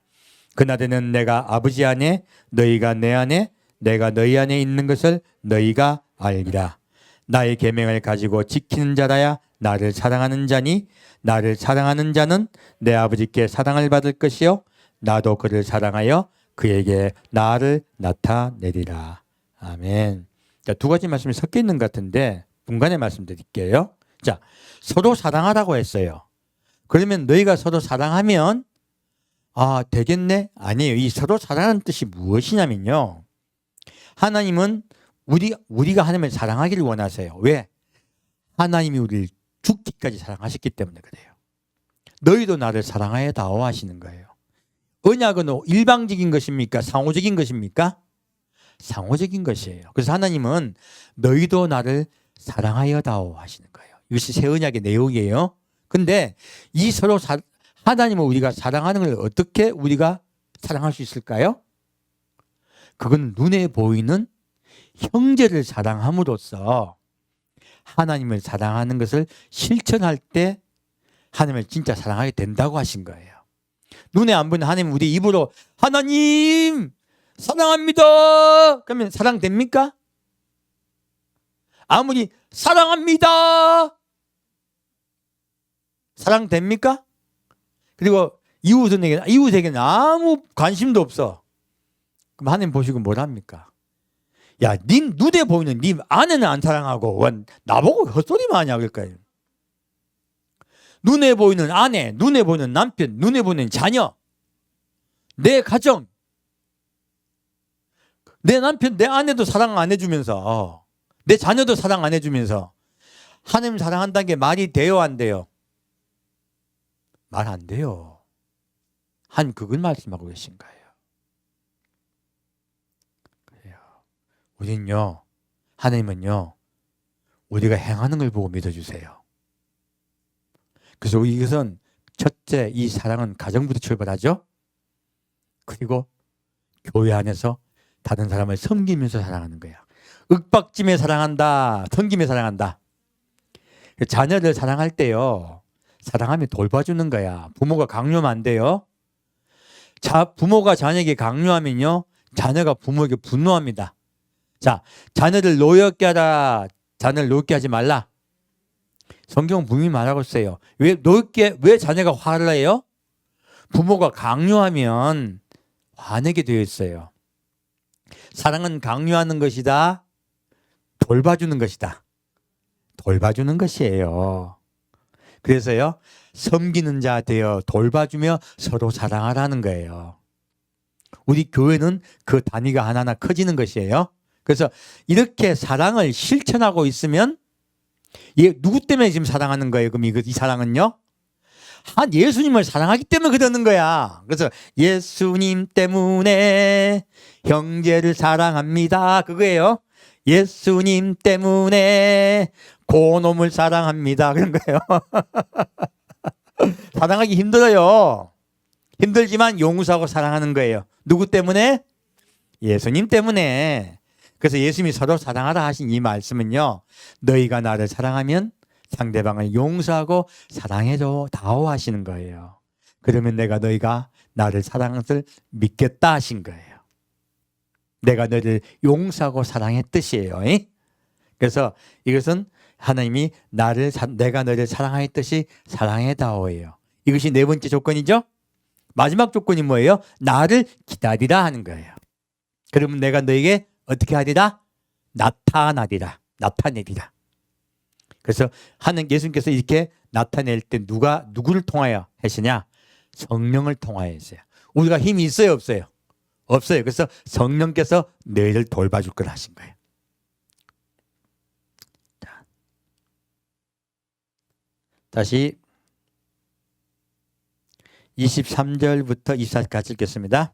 그날에는 내가 아버지 안에 너희가 내 안에 내가 너희 안에 있는 것을 너희가 알리라. 나의 계명을 가지고 지키는 자라야 나를 사랑하는 자니 나를 사랑하는 자는 내 아버지께 사랑을 받을 것이요 나도 그를 사랑하여 그에게 나를 나타내리라. 아멘. 자, 두 가지 말씀이 섞여 있는 것 같은데 분간해 말씀드릴게요. 자, 서로 사랑하라고 했어요. 그러면 너희가 서로 사랑하면 되겠네? 아니에요. 이 서로 사랑하는 뜻이 무엇이냐면요, 하나님은 우리가 하나님을 사랑하기를 원하세요. 왜? 하나님이 우리를 죽기까지 사랑하셨기 때문에 그래요. 너희도 나를 사랑하여 다오 하시는 거예요. 언약은 일방적인 것입니까? 상호적인 것입니까? 상호적인 것이에요. 그래서 하나님은 너희도 나를 사랑하여 다오 하시는 거예요. 이것이 새 언약의 내용이에요. 근데 이 서로 하나님을 우리가 사랑하는 걸 어떻게 우리가 사랑할 수 있을까요? 그건 눈에 보이는 형제를 사랑함으로써 하나님을 사랑하는 것을 실천할 때 하나님을 진짜 사랑하게 된다고 하신 거예요. 눈에 안 보이는 하나님, 우리 입으로 하나님 사랑합니다 그러면 사랑됩니까? 아무리 사랑합니다. 사랑됩니까? 그리고 이웃에게는 아무 관심도 없어. 그럼 하나님 보시고 뭘 합니까? 야, 님 눈에 보이는 님 아내는 안 사랑하고 왜 나보고 헛소리만 하냐 그럴까요? 눈에 보이는 아내, 눈에 보이는 남편, 눈에 보이는 자녀, 내 가정, 내 남편, 내 아내도 사랑 안 해주면서, 내 자녀도 사랑 안 해주면서 하나님 사랑한다는 게 말이 돼요, 안 돼요? 말 안 돼요. 한 그걸 말씀하고 계신 거예요. 그래요. 우리는요, 하나님은요, 우리가 행하는 걸 보고 믿어주세요. 그래서 이것은 첫째, 이 사랑은 가정부터 출발하죠. 그리고 교회 안에서 다른 사람을 섬기면서 사랑하는 거야. 윽박지며 사랑한다, 섬기며 사랑한다. 자녀를 사랑할 때요, 사랑하면 돌봐주는 거야. 부모가 강요하면 안 돼요. 부모가 자녀에게 강요하면요, 자녀가 부모에게 분노합니다. 자, 자녀를 노엽게 하라, 자녀를 노엽게 하지 말라. 성경은 분명히 말하고 있어요. 왜 자녀가 화를 내요? 부모가 강요하면 화내게 되어 있어요. 사랑은 강요하는 것이다, 돌봐주는 것이다. 돌봐주는 것이에요. 그래서요, 섬기는 자 되어 돌봐주며 서로 사랑하라는 거예요. 우리 교회는 그 단위가 하나하나 커지는 것이에요. 그래서 이렇게 사랑을 실천하고 있으면, 누구 때문에 지금 사랑하는 거예요? 그럼 이 사랑은요? 한 예수님을 사랑하기 때문에 그러는 거야. 그래서 예수님 때문에 형제를 사랑합니다. 그거예요. 예수님 때문에 고놈을 사랑합니다. 그런 거예요. 사랑하기 힘들어요. 힘들지만 용서하고 사랑하는 거예요. 누구 때문에? 예수님 때문에. 그래서 예수님이 서로 사랑하라 하신 이 말씀은요, 너희가 나를 사랑하면 상대방을 용서하고 사랑해줘 다오 하시는 거예요. 그러면 내가 너희가 나를 사랑할 것을 믿겠다 하신 거예요. 내가 너희를 용서하고 사랑의 뜻이에요. 그래서 이것은 하나님이 내가 너희를 사랑하였듯이 사랑해다오예요. 이것이 네 번째 조건이죠. 마지막 조건이 뭐예요? 나를 기다리라 하는 거예요. 그러면 내가 너에게 어떻게 하리라? 나타내리라. 그래서 예수님께서 이렇게 나타낼 때 누구를 통하여 하시냐? 성령을 통하여 했어요. 우리가 힘이 있어요, 없어요? 없어요. 그래서 성령께서 너희를 돌봐줄 걸 하신 거예요. 자, 다시 23절부터 24절까지 읽겠습니다.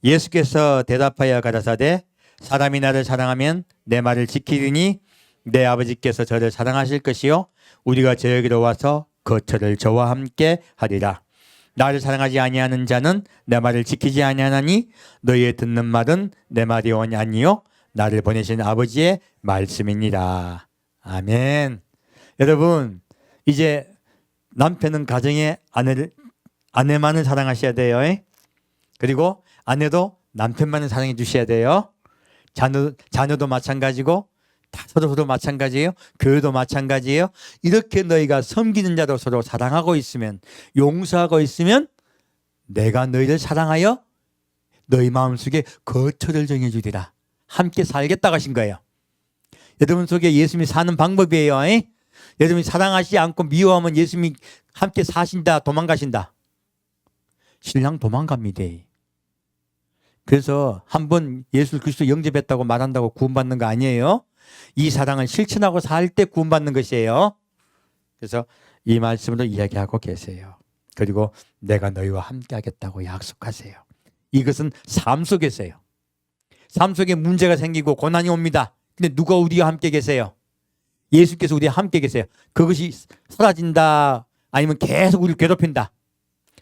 예수께서 대답하여 가라사대 사람이 나를 사랑하면 내 말을 지키리니 내 아버지께서 저를 사랑하실 것이요 우리가 저에게로 와서 거처를 저와 함께 하리라. 나를 사랑하지 아니하는 자는 내 말을 지키지 아니하나니 너희의 듣는 말은 내 말이 아니요 나를 보내신 아버지의 말씀이니라. 아멘. 여러분, 이제 남편은 가정의 아내만을 사랑하셔야 돼요. 그리고 아내도 남편만을 사랑해 주셔야 돼요. 자녀도 마찬가지고 서로 마찬가지예요. 교회도 마찬가지예요. 이렇게 너희가 섬기는 자도 서로 사랑하고 있으면, 용서하고 있으면 내가 너희를 사랑하여 너희 마음속에 거처를 정해주리라. 함께 살겠다고 하신 거예요. 여러분 속에 예수님이 사는 방법이에요. 여러분이 사랑하지 않고 미워하면 예수님이 함께 사신다, 도망가신다. 신랑 도망갑니다. 그래서 한번 예수 그리스도 영접했다고 말한다고 구원받는 거 아니에요. 이 사랑을 실천하고 살 때 구원받는 것이에요. 그래서 이 말씀으로 이야기하고 계세요. 그리고 내가 너희와 함께 하겠다고 약속하세요. 이것은 삶 속에서요. 삶 속에 문제가 생기고 고난이 옵니다. 근데 누가 우리와 함께 계세요? 예수께서 우리와 함께 계세요. 그것이 사라진다 아니면 계속 우리를 괴롭힌다.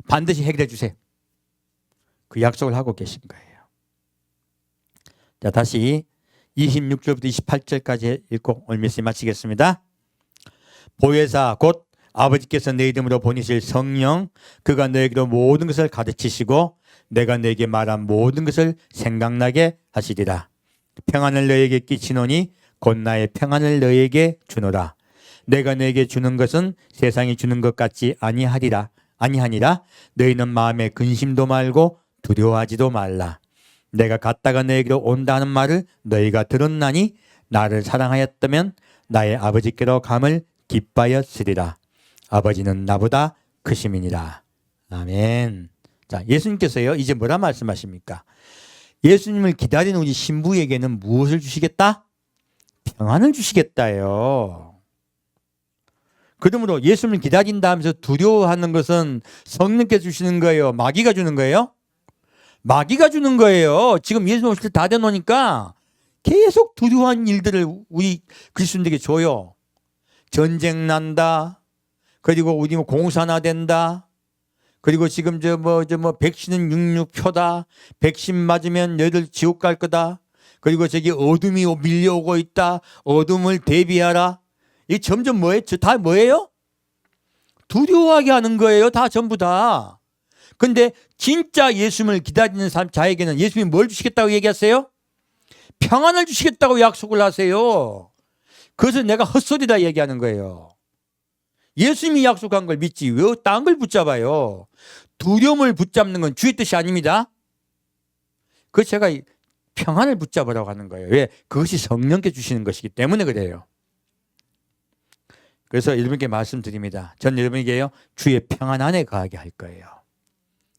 반드시 해결해 주세요. 그 약속을 하고 계신 거예요. 자, 다시 26절부터 28절까지 읽고 오늘 메시지 마치겠습니다. 보혜사 곧 아버지께서 내 이름으로 보내실 성령 그가 너에게로 모든 것을 가르치시고 내가 너에게 말한 모든 것을 생각나게 하시리라. 평안을 너에게 끼치노니 곧 나의 평안을 너에게 주노라. 내가 너에게 주는 것은 세상이 주는 것 같지 아니하니라. 너희는 마음에 근심도 말고 두려워하지도 말라. 내가 갔다가 너에게로 온다는 말을 너희가 들었나니 나를 사랑하였다면 나의 아버지께로 감을 기뻐하였으리라. 아버지는 나보다 크심이니라. 아멘. 자, 예수님께서요 이제 뭐라 말씀하십니까? 예수님을 기다리는 우리 신부에게는 무엇을 주시겠다? 평안을 주시겠다요. 그러므로 예수님을 기다린다 하면서 두려워하는 것은 성령께서 주시는 거예요? 마귀가 주는 거예요? 마귀가 주는 거예요. 지금 예수님 오실 때 다 되놓으니까 계속 두려워하는 일들을 우리 그리스도인들에게 줘요. 전쟁 난다. 그리고 우리 뭐 공산화 된다. 그리고 지금 백신은 66표다. 백신 맞으면 너희들 지옥 갈 거다. 그리고 저기 어둠이 밀려오고 있다. 어둠을 대비하라. 이 점점 뭐예요? 다 뭐예요? 두려워하게 하는 거예요. 다 전부 다. 근데 진짜 예수님을 기다리는 자에게는 예수님이 뭘 주시겠다고 얘기하세요? 평안을 주시겠다고 약속을 하세요. 그것을 내가 헛소리다 얘기하는 거예요. 예수님이 약속한 걸 믿지 왜 딴 걸 붙잡아요? 두려움을 붙잡는 건 주의 뜻이 아닙니다. 그래서 제가 평안을 붙잡으라고 하는 거예요. 왜? 그것이 성령께 주시는 것이기 때문에 그래요. 그래서 여러분께 말씀드립니다. 전 여러분에게요 주의 평안 안에 거하게 할 거예요.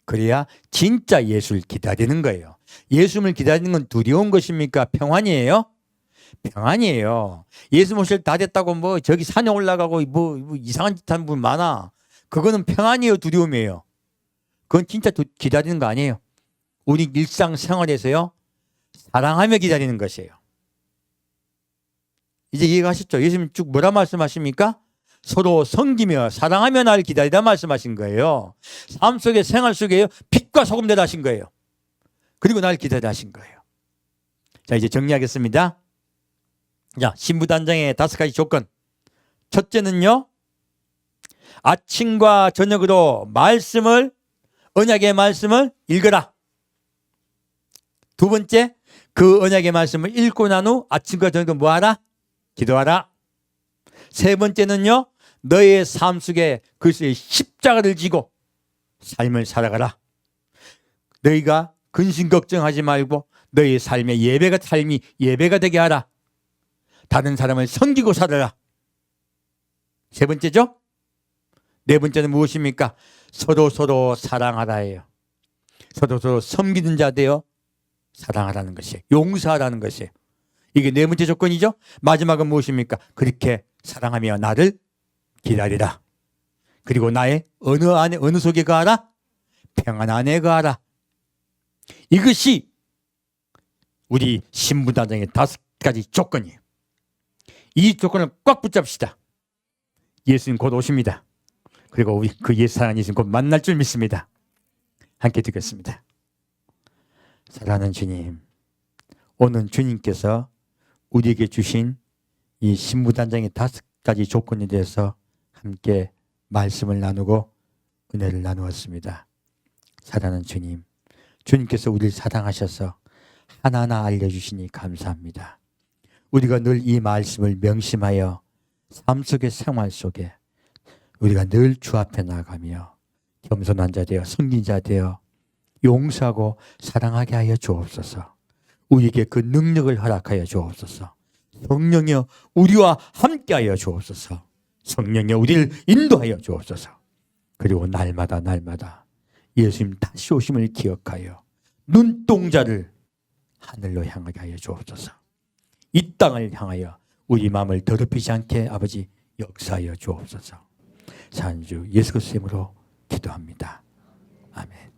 그래야 진짜 예수를 기다리는 거예요. 예수님을 기다리는 건 두려운 것입니까? 평안이에요? 평안이에요. 예수 모실 다 됐다고 뭐 저기 산에 올라가고 뭐 이상한 짓 하는 분 많아. 그거는 평안이에요? 두려움이에요? 그건 진짜 기다리는 거 아니에요. 우리 일상생활에서요 사랑하며 기다리는 것이에요. 이제 이해가셨죠? 예수님 쭉 뭐라 말씀하십니까? 서로 섬기며 사랑하며 나를 기다리다 말씀하신 거예요. 삶 속에 생활 속에 빛과 소금 되다 하신 거예요. 그리고 나를 기다리다 하신 거예요. 자, 이제 정리하겠습니다. 자, 신부단장의 5가지 조건. 첫째는요, 아침과 저녁으로 언약의 말씀을 읽어라. 두 번째, 그 언약의 말씀을 읽고 난 후 아침과 저녁으로 뭐하라? 기도하라. 세 번째는요, 너의 삶 속에 그리스도의 십자가를 지고 삶을 살아가라. 너희가 근심 걱정하지 말고 너의 삶의 삶이 예배가 되게 하라. 다른 사람을 섬기고 살아라. 세 번째죠. 네 번째는 무엇입니까? 서로 사랑하라예요. 서로 섬기는 자 되어 사랑하라는 것이에요. 용서하라는 것이에요. 이게 네 번째 조건이죠. 마지막은 무엇입니까? 그렇게 사랑하며 나를 기다리라. 그리고 나의 어느 속에 거하라? 평안 안에 거하라. 이것이 우리 신부단장의 5가지 조건이에요. 이 조건을 꽉 붙잡시다. 예수님 곧 오십니다. 그리고 우리 그 사랑하는 예수님 곧 만날 줄 믿습니다. 함께 듣겠습니다. 사랑하는 주님, 오늘 주님께서 우리에게 주신 이 신부단장의 5가지 조건에 대해서 함께 말씀을 나누고 은혜를 나누었습니다. 사랑하는 주님, 주님께서 우리를 사랑하셔서 하나하나 알려주시니 감사합니다. 우리가 늘 이 말씀을 명심하여 삶 속의 생활 속에 우리가 늘 주 앞에 나가며 겸손한 자 되어 섬긴 자 되어 용서하고 사랑하게 하여 주옵소서. 우리에게 그 능력을 허락하여 주옵소서. 성령이여 우리와 함께하여 주옵소서. 성령이여 우리를 인도하여 주옵소서. 그리고 날마다 예수님 다시 오심을 기억하여 눈동자를 하늘로 향하게 하여 주옵소서. 이 땅을 향하여 우리 마음을 더럽히지 않게 아버지 역사하여 주옵소서. 산주 예수 그리스도의 이름으로 기도합니다. 아멘.